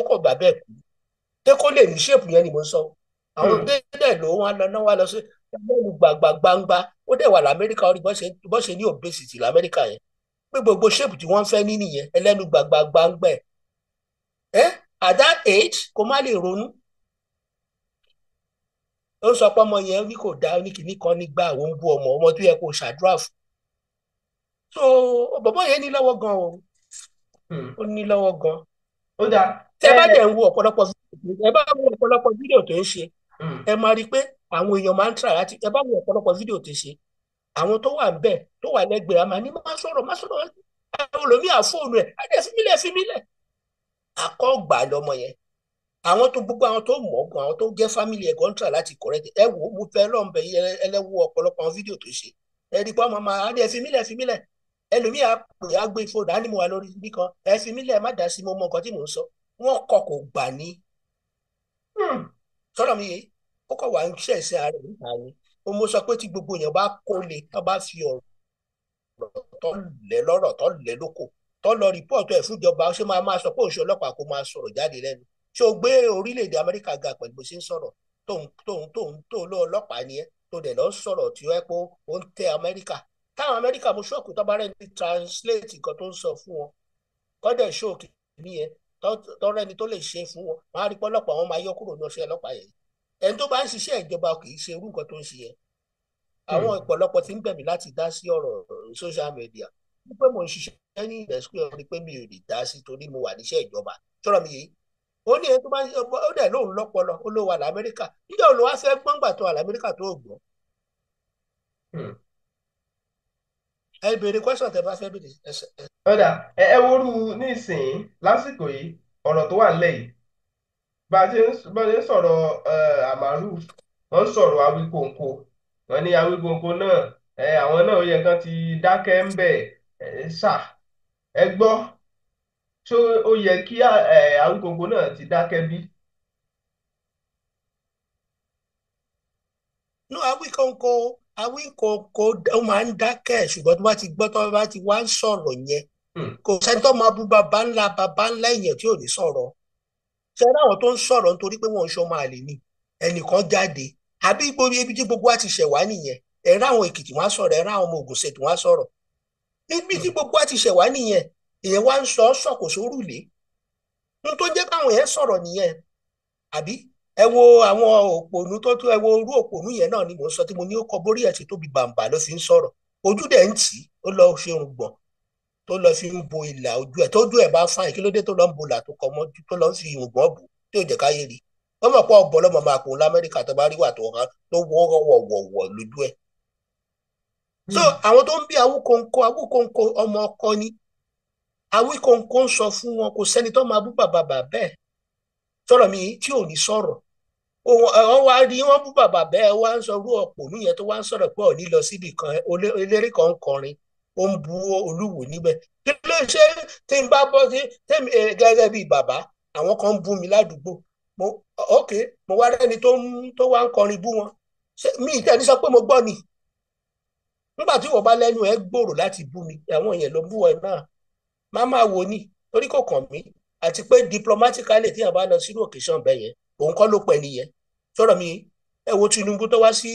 B: kọ̀ gbà bẹ́ẹ̀ kú pé kó lè ní ṣéèpù yẹn ni mo ń sọ àwọn déédéé ló wọn lọ náà wá lọ sí ẹgbẹ́rún gbàgbà ó dẹ̀ wà lamẹ́ríkà orí bọ́ ṣe ní obesity lamẹ́ríkà yẹn pé gbogbo ṣéèpù tí wọ́n fẹ́ ní nìyẹn ẹlẹ́nu gbàgbà at that age kó má lè ronú ó sọ pé ọmọ yẹn ní kò dá oníkìní kan nígbà àwọn ń bú ọmọ tó yẹ kó ṣàdúrà fún so bàbá yẹn ní lọ́wọ́ gan o ó ní lọ́wọ́ gan
A: ó dà
B: tẹ bá dẹ̀ ń wo ọ̀pọ̀lọpọ̀ fídíò tó ń ṣe ẹ máa rí i pé àwọn èèyàn máa ń try láti ẹ bá wo ọ̀pọ̀lọpọ̀ fídíò tó ṣe àwọn tó wà bẹ́ẹ̀ tó wà lẹ́gbẹ̀ẹ́ àmà ní má sọ̀rọ̀ àwọn olómìnira fóònù ẹ̀ adé fímílẹ̀ àkọ́gbà lọmọ yẹn àwọn tó gbogbo àwọn tó mọ̀ gan àwọn tó jẹ́ fámìlì ẹ̀ gan try láti correct ẹ wò ó mo fẹ́ lọ́nbẹ̀ ẹlẹ́wọ́ ọ̀pọ̀lọpọ̀ àwọn fídíò tó ṣe ẹ rí i pé ọmọ máa adé fímílẹ̀ ẹlòmíà pè á gbé fóònù á ní mo wà lórí ibi kan ẹ fímílẹ̀ má dá sí mo mọ nǹkan tí mò ń sọ wọ́n kọ̀ kò gbà ní sọ̀rọ̀ mi yìí ó kọ̀ wá ń ṣẹ̀ṣẹ̀ ara ẹ̀ níta ni mo sọ pé tí gbogbo èèyàn bá kó lè tó bá fi ọ̀rọ̀ tó lẹ̀ lọ́rọ̀ tó lẹ̀ lóko tó lọ rìpọ́ọ̀tù ẹ̀ fúnjọba ó ṣe máa sọ pé òṣèlú ọlọ́pàá kó máa sọ̀rọ̀ jáde lẹ́nu ṣé o gbé orílẹ̀-èdè Amẹ́ríkà ga pẹ̀lú bó ṣe ń sọ̀rọ̀ tó lọ ọlọ́pàá ni ẹ́ tó dẹ̀ lọ sọ̀rọ̀ tí ó yẹ pé ó ń tẹ Amẹ́ríkà táwọn Amẹ́ríkà mo ṣọ́ọ̀kù tó bá rẹ̀ ní translate nǹkan tó ń sọ fún wọn kọ́dẹ̀ ṣóòkì nìyẹn tọ́rẹ́ni tó lè ṣe fún wọn wọn á rí pọ́lọ́pàá wọn máa yọ kúrò ní ọṣẹ ọlọ́pàá yẹn ẹni tó bá ń ṣiṣẹ́ ìjọba kì í ṣe irú nǹkan tó ń ṣe yẹn àwọn ọ̀pọ̀lọpọ̀ tí ń bẹ̀ mí láti dá sí ọ̀rọ̀ social media wípé mo ń ṣiṣẹ́ ní ìdẹ́sùkú ẹ̀ rí pé mi ò lè dá sí torí mo wà níṣẹ́ ìjọba ṣọ́rọ̀ mi yìí ó ní ẹni tó bá ó dẹ̀ lóun lọ́pọlọ ó ló wà lamẹ́ríkà nígbà wo ló wá fẹ́ gbọ́ngbà tó wà lamẹ́ríkà tó gbọ́ ẹ béèrè question tẹ bá fẹ́ béèrè ẹsẹ̀.
A: ọ̀dà ẹ worú nísìnyí lásìkò yìí ọ̀rọ̀ tó wà nílẹ̀ yìí bá a ṣe ń sọ̀rọ̀ àmàlù wọ́n ń sọ̀rọ̀ Awíkonko wọ́n ní Awíkonko náà àwọn náà ó yẹ kán ti dákẹ́ ń bẹ̀ ṣá ẹ gbọ́ ṣó ó yẹ kí Awíkonko náà ti dákẹ́ bí.
B: no Awíkonko ó máa ń dákẹ́ ṣùgbọ́n tó bá ti gbọ́ tó bá ti wá ń sọ̀rọ̀ yẹn kò sẹ́ni tó máa bú bàbá ńlá èèyàn tí ò ní sọ̀rọ̀ ṣe ráwọn tó ń sọ̀rọ̀ nítorí pé wọ́n ń ṣọmọ àlè ni ẹnìkan jáde àbí ibi tí gbogbo wa ti ṣẹ̀ wá nìyẹn ẹ ráwọn Èkìtì wọn á sọ̀rọ̀ ẹ ráwọn ọmọ Ògùn ṣètò wọn á sọ̀rọ̀ níbi tí gbogbo wa ti ṣẹ̀ wá nìyẹn èèyàn wá ń sọ̀kò sórùlé n tó jẹ́ káwọn yẹn sọ̀rọ̀ nìyẹn àbí ẹ wo àwọn òpònú ẹ wo orú òpònú yẹn náà ni mò ń sọ tí mo ní ó kọ borí ẹ̀ tí tóbi bàǹbà ló fi ń sọ̀rọ̀ ojú dẹ̀ ń tì í ó lọ ṣe irùngbọ̀n tó lọ fi ń bo ìlà ojú ẹ̀ tójú ẹ̀ bá fáìn kí ló dé tó lọ ń bo ìlà tó kọ mọ́jú tó lọ ń fi irùngbọ̀n bò tí ò jẹ́ káyé rí wọ́n mọ̀ pé ọ̀bọ lọ́mọ máa kún l'Amẹ́ríkà tó bá rí wà tó wọ̀wọ̀wọ̀ lójú ẹ̀. so àwọn tó ń bí Awíkonko ọmọ ọkọ ni Awíkonko ń sọ fún wọn kò sẹ́ni tó máa bú bàbá bẹ́ẹ̀ sọ̀rọ̀ mi tí ò ní sọ̀rọ̀ wọ́n wá rí wọ́n bú bàbá bẹ́ẹ̀ wá ń sọ orú ọ̀pọ̀nú yẹn tó wá ń sọ̀rọ̀ pé òní lọ síbi kan eléré kan ń kọrin ó ń bu Olúwo níbẹ̀ kí ló ṣe tí n bá bọ́ sí gẹ́gẹ́ bíi bàbá àwọn kan ń bú mi ládùúgbò mo wá rẹ́ni tó wá ń kọrin bú wọn mi ìtẹ́ni sọ pé mo gbọ́ ni nígbà tí wọ́n bá lẹ́nu ẹ̀ gbòòrò láti bú mi àwọn èèyàn ló bú ẹ náà má máa wò ní torí kò kàn mí àti pé diplomatically tí a bá lọ sínú occasion bẹ́ẹ̀ yẹn òun kọ́ ló pẹ̀ nìyẹn sọ̀rọ̀ mi ẹ wo Tinubu tó wá sí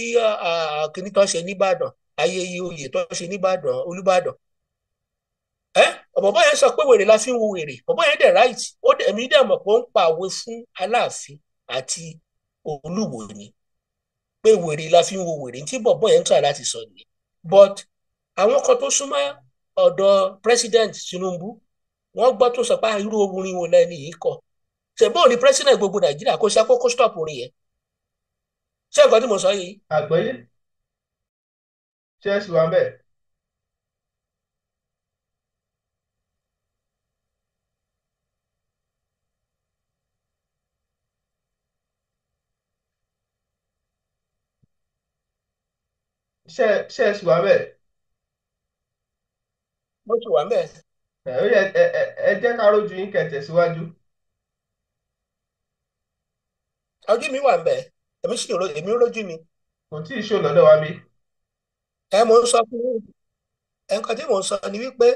B: kíní tó ṣe nìbàdàn ayẹyẹ oyè tó ṣe nìbàdàn Olúbàdàn ọ̀bọ̀bọ̀ yẹn sọ pé wèrè la fi ń wo wèrè ọ̀bọ̀ yẹn dẹ̀ right èmi dẹ̀ mọ̀ pé ó ń pa òwe fún Aláàfin àti Olúwo ni pé wèrè la fi ń wo wèrè tí bọ̀bọ̀ yẹn ń tà láti sọ nìyẹn but àwọn kan tó súnmọ́ ọ̀dọ̀ president Tinubu wọ́n gbọ́ tó sọ pé irú orin wo lẹ́ni yìí kọ ṣèbó ni president gbogbo Nàìjíríà kó ṣe kókó stop orin yẹn ṣé nǹkan tí mo sọ yìí.
A: àgbọ́yé ṣé ẹ sì wà bẹ́ẹ̀. ṣé ẹ sì wà bẹ́ẹ̀.
B: mo ti wà mẹ́ẹ̀.
A: Ó yẹ ẹ jẹ́ ká rójú yín kẹ́ tẹ̀síwájú.
B: ojú mi wà mẹ́ẹ̀ èmi rójú mi.
A: kò tí ì ṣó lọ́dọ̀ wa bí.
B: mo ń sọ fún yín nǹkan tí mò ń sọ ni wípé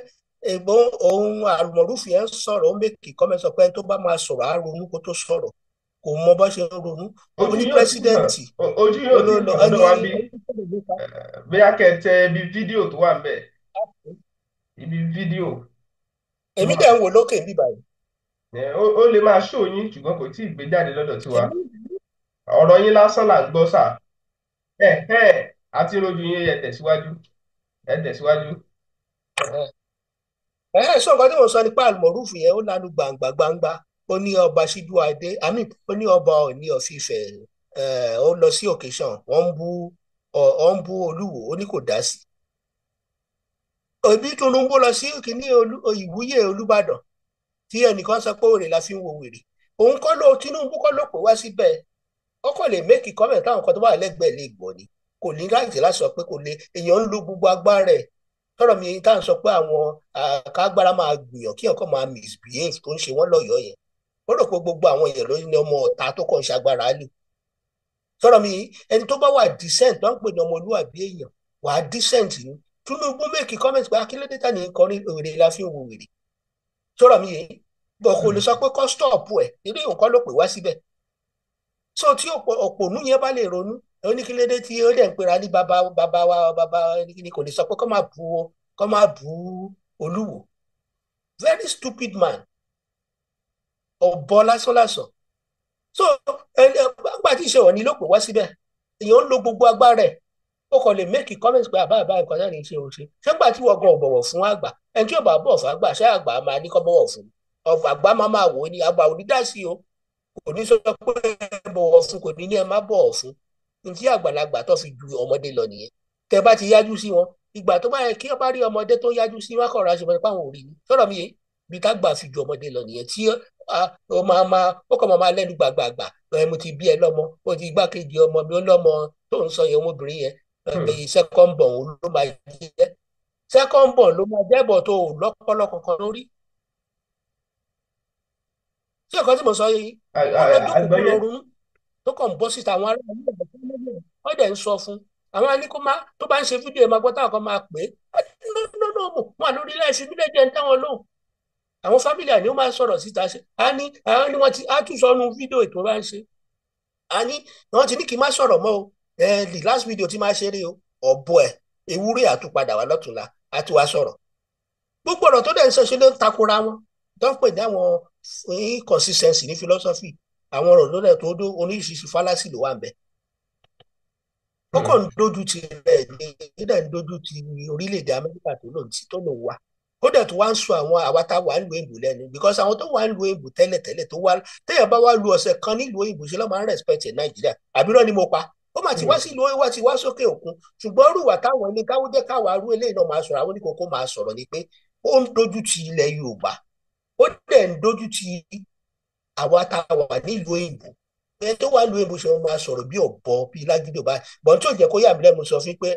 B: ègbón ohun àlùmọ̀rúfù yẹn sọ̀rọ̀ ó mèkì kọ́mẹ́ sọ pé ẹni tó bá máa sọ̀rọ̀ á ronú kó tó sọ̀rọ̀ kò mọ bá ṣe ń ronú ó
A: ojú
B: ní
A: yóò tí ì hàn
B: pírẹsidẹ́ǹtì
A: ojú yóò tí ì hàn lọ́dọ̀
B: ẹni
A: wa bí. bóyá kẹ́ tẹ ibi fídíò tó wà ń bẹ̀. ibi fídíò tó
B: èmi
A: wà.
B: dẹ̀ ń wò lókè níbí báyìí.
A: Ó lè máa ṣó yín ṣùgbọ́n kò tí ì gbé jáde lọ́dọ̀ tiwa.
B: èmi
A: ọ̀rọ̀ yín lásán là ń gbọ́ sà. àti rojú yín ẹ tẹ̀síwájú. ẹ tẹ̀síwájú.
B: sọ nǹkan tí mò ń sọ nípa àlùmọ̀rúfù yẹn ó lanu gbàǹgbà gbangba ó ní ọba Síjúadé àmì ó ní ọba Ọọ̀ni of Ifẹ̀ ó lọ sí occasion wọ́n ń bú Olúwo ó ní kò dá sí. òbí Tinubu lọ sí kìíní ìwúyè Olúbàdàn tí ẹnìkan sọ pé òrè la fi ń wo wèrè òun kọ́ ló Tinubu kọ́ ló pè wá síbẹ̀ ó kò lè mékì kọ́mẹ̀ táwọn kan tó wà lẹ́gbẹ̀ẹ́ lè gbọ́ ni kò ní láti láti sọ pé kò lè èèyàn ń lo gbogbo agbára ẹ̀ tọ́rọ̀ mi tá à ń sọ pé àwọn kágbára máa gbìyàn kí ọkọ̀ máa misbehave tó ń ṣe wọ́n lọ́yọ̀ọ́ yẹn ó rò pé gbogbo àwọn èèyàn ló ní ọmọ ọ̀tá tó kàn ń ṣagbára lò tọ́rọ̀ mi ẹni tó bá wà decent tó ń pè ní ọmọlúwàbí èèyàn wà á decent ni Tinubu mékì comment pé akíndé tà ní kọrin òrè la fi ń wo wèrè tọ́rọ̀ mi yẹn bọ̀ kò lè sọ pé kọ́ stop ẹ̀ eré nǹkan ló pè wá síbẹ̀ so tí òpònú yẹn bá lè ronú ó ní kí lédè tí ó dẹ̀ ń pera ní bàbá wa bàbá ni kò lè sọ pé kọ́ máa bu Olúwo very stupid man ọ̀bọ lásánlásán so nígbà tí ìṣe òní ló pè wá síbẹ̀ èèyàn ń lo gbogbo agbára ẹ̀ ó kàn lè make comment pé àbá nǹkan náà ní í ṣe òun ṣe ṣé nígbà tí wọ́n gan ò bọ̀wọ̀ fún àgbà ẹni tí ò bá bọ̀ fún àgbà ṣé àgbà máa ní kọ́ bọ̀wọ̀ fún àgbà máa wò ó ní àgbà ò ní dá sí o kò ní sọ pé bọ̀wọ̀ fún kò ní ní ẹ má bọ̀wọ̀ fún ní tí àgbàlagbà tó fi ju ọmọdé lọ nìyẹn tẹ bá ti yájú sí wọn ìgbà tó bá yẹ kí ọ bá rí ọmọdé tó yájú sí wọn kọ̀ọ̀rọ̀ aṣọ pé àwọn ò rí ni sọ̀rọ̀ mi yé bí tágbà fi ju ọmọdé lọ nìyẹn tí ó kọ́ máa lẹ́nu gbàgbàgbà mo ti bí ẹ lọ́mọ ó ti igbákejì ọmọ mi ó lọ́mọ tó ń sọ yẹn ọmọbìnrin yẹn second born ló máa jẹ́ second born ló máa jẹ́ bọ̀ tó lọ́pọ̀lọ́ kankan lórí tí ọ̀kan tí mo sọ yìí ó lọ jókòó kó lọ ronú tó kàn bọ́ síta àwọn ará ilé ẹ̀gbẹ́ tó lọ́gbẹ̀ wọ́n dẹ̀ ń sọ fún àwọn aníkó má tó bá ń ṣe fídíò ẹ̀ máa gbọ́ táwọn kan máa pè é lọ́nà wọn lórí láìsí nílẹ̀ jẹ́ ń táwọn lóhùn àwọn fámìlì àní ó máa sọ̀rọ̀ síta ṣe àwọn ni wọ́n ti á tún sọ nu fídíò ètò bá ń ṣe àní wọ́n ti ní kí n má sọ̀rọ̀ mọ́ o the last video tí máa ṣe rí o ọ̀bọ ẹ̀ ewúrẹ́ àtúpadà wà lọ́tùnla àti wàá sọ̀rọ̀ gbogbo ọ̀rọ̀ tó dẹ̀ ń sọ ṣe ló ń takora wọn tó ń pè ní àwọn inconsistency ní philosophy àwọn ọ̀rọ̀ lónà tó dó oníṣiṣi fallacy ló wà ń bẹ̀. ó kàn ń dojú ti rẹ̀ ní ìdá ń dojú ti orílẹ̀-èdè Amẹ́ríkà tó lòun wà ó dẹ̀ tó wá ń sọ àwọn àwa tá wà ń lu èbù lẹ́nu because àwọn tó wà ń lu èbù tẹ́lẹ̀tẹ́lẹ̀ tó wá téèyàn bá wá lu ọ̀sẹ̀ kan nílùú èbù ṣe ló máa ń respect ẹ̀ Nàìjíríà àbírọ́ ni mo pa ó mà ti wá sí ìlú wa ti wá sókè òkun ṣùgbọ́n rúwà táwọn ilé káwọ́ jẹ́ káwa rú eléyìí náà máa sọ̀rọ̀ àwọn oníkókó máa sọ̀rọ̀ ni pé ó ń dojú ti ilẹ̀ Yorùbá ó dẹ̀ ń dojú ti àwa tá a wà nílùú òyìnbó ẹni tó wà nílùú òyìnbó ṣe wọn máa sọ̀rọ̀ bí ọ̀bọ bí lágídí ọba bọ́n tí ò jẹ́ kó yà mí lẹ́nu sọ fún pé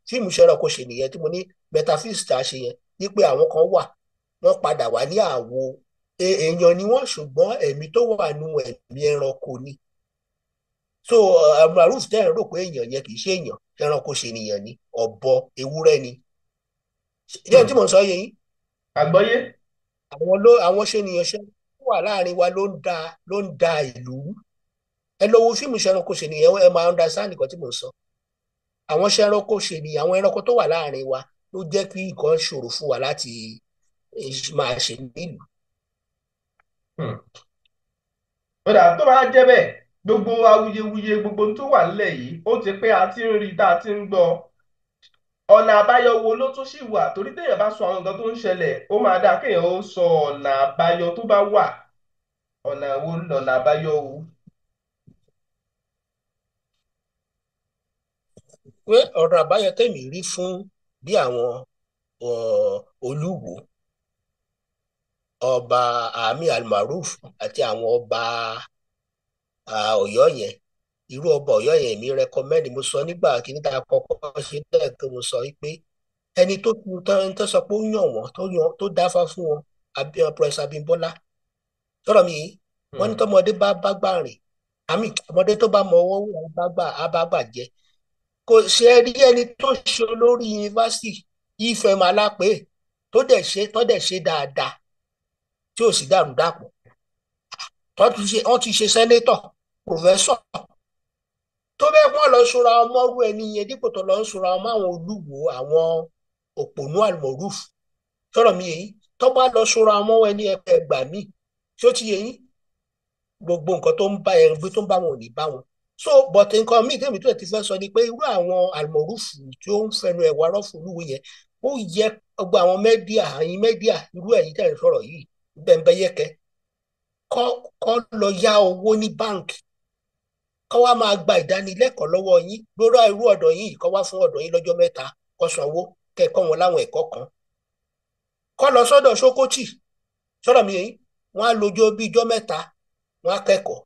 B: fíìmù ṣẹ́rọ kò ṣe nìyẹn tí mo ní metaphysics tá a ṣe yẹn ní pé àwọn kan wà wọ́n padà wà ní àwo èèyàn ni wọ́n ṣùgbọ́n ẹ̀mí tó wà nù ẹ̀mí ẹranko ni so Maruf tẹ́ ẹ̀ rò pé èèyàn yẹn kì í ṣe èèyàn ẹranko ṣe nìyẹn ni ọ̀bọ ewúrẹ́ ni ìdí tí mo sọ yẹn yín
A: àgbọ́yé.
B: àwọn ṣe nìyẹn ṣe wà láàrin wa ló ń da ìlú ẹ lọ wo fíìmù ṣẹranko ṣe nìyẹn ẹ máa understand nǹkan tí mo sọ àwọn ṣẹranko ṣe nìyẹn àwọn ẹranko tó wà láàrin wa ló jẹ́ kí nǹkan ṣòro fún wa láti máa ṣe nílùú.
A: ó dà tó bá jẹ́ bẹ́ẹ̀ gbogbo awuyewuye gbogbo tó wà nílẹ̀ yìí ó ti pé a ti ń rí tá a ti ń gbọ́ ọ̀nà àbáyọ wo ló tún ṣì wà? Torí téèyàn bá sọ àwọn nǹkan tó ń ṣẹlẹ̀ ó máa dáa kéèyàn ó sọ ọ̀nà àbáyọ tó bá wà. Ọ̀nà wo lọ̀nà àbáyọ wo?
B: pé ọ̀rọ̀ àbáyọ tèmi rí fún bí àwọn Olúwo, ọba Àmì Almaroof àti àwọn ọba Ọ̀yọ́ yẹn, irú ọba Ọ̀yọ́ yẹn mi rẹkọmẹ́ndì, mo sọ nígbà kíní tá a kọ́kọ́ ṣe bẹ́ẹ̀ tó mo sọ wípé ẹni tó sọ pé ó yàn wọ́n tó dáfá fún wọn Prince Abímbọ́lá, sọ̀rọ̀ mi yìí, wọ́n ní
A: Hmm.
B: tọmọdé bá gbà rìn, àmì ọmọdé tó bá mọ ọwọ́ wò á bá gbà jẹ. Kò ṣe rí ẹni tó ṣe olórí yunifásitì Ifẹ̀ Alápè tó dẹ̀ ṣe dáadáa tí ò sì dàrúdàpọ̀, wọ́n ti ṣe sẹ́nétọ̀, pòfẹ́sọ̀, tó bẹ́ẹ̀ wọ́n lọ ṣọ́ra ọmọrú ẹni yẹn dípò tó lọ ń ṣọ́ra ọmọ àwọn Olúwo, àwọn òpònú Almaroof, sọ̀rọ̀ mi yìí, tó bá lọ ṣọ́ra ọmọ ẹni ẹgbà míì tí ó ti yẹ yín, gbogbo nǹkan tó ń bá ẹ gbé tó ń bá wọn ò ní bá wọn. So but nǹkan míì tèmi tó ti fẹ́ sọ ni pé irú àwọn Almaroof tí ó ń fẹnu ẹ̀wà rọ́ọ̀fù Olúwo yẹn, ó yẹ gbogbo àwọn mẹ́díà, àyín mẹ́díà irú ẹ̀yìn tẹ̀ ń sọ̀rọ̀ yìí bẹ́ẹ̀ kọ́ lọ yá owó ní báǹkì, kọ́ wá máa gba ìdánilẹ́kọ̀ọ́ lọ́wọ́ yín lórí irú ọ̀dọ̀ yín, kọ́ wá fún ọ̀dọ̀ yín lọ́jọ́ mẹ́ta, kọ́ sanwó kẹ́kọ̀ọ́ wọn láwọn ẹ̀kọ́ kan, kọ́ lọ sọ́dọ̀ Sókótì, sọ́dọ̀ mi yìí, wọ́n á lójó bí ijọ́ mẹ́ta, wọ́n á kẹ́kọ̀ọ́,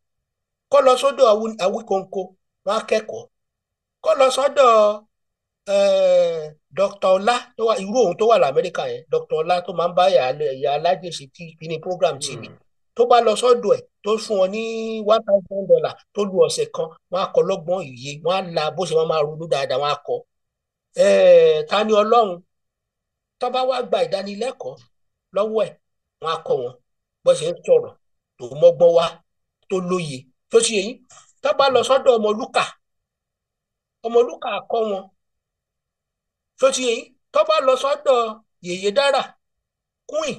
B: kọ́ lọ sọ́dọ̀ Awíkonko, wọ́n á kẹ́kọ̀ọ́, kọ́ lọ sọ́dọ̀ Dr. Ọlá irú òun tó wà lamẹ́ríkà yẹn, Dr. Ọlá tó máa ń bá ìyá alájèṣe ní program TV,
A: Hmm.
B: tó bá lọ sọ́dọ̀ ẹ̀ tó fún wọn ní $1,000 tó lu ọ̀sẹ̀ kan, wọ́n á kọ́ lọ́gbọ́n ìyè, wọ́n á la bó ṣe máa ronú dáadáa, wọ́n á kọ́. Tani Ọlọ́run tó bá wá gba ìdánilẹ́kọ̀ọ́ lọ́wọ́ ẹ̀, wọ́n á kọ́ wọn bó ṣe ń sọ̀rọ̀ tó mọ́gbọ́n wá tó lóye tó ṣe yìí. Tó bá lọ sọ́dọ̀ Ọmọlúkà á kọ́ wọn tó ṣe yìí. Tó bá lọ sọ́dọ̀ Yèyé Dára, Queen,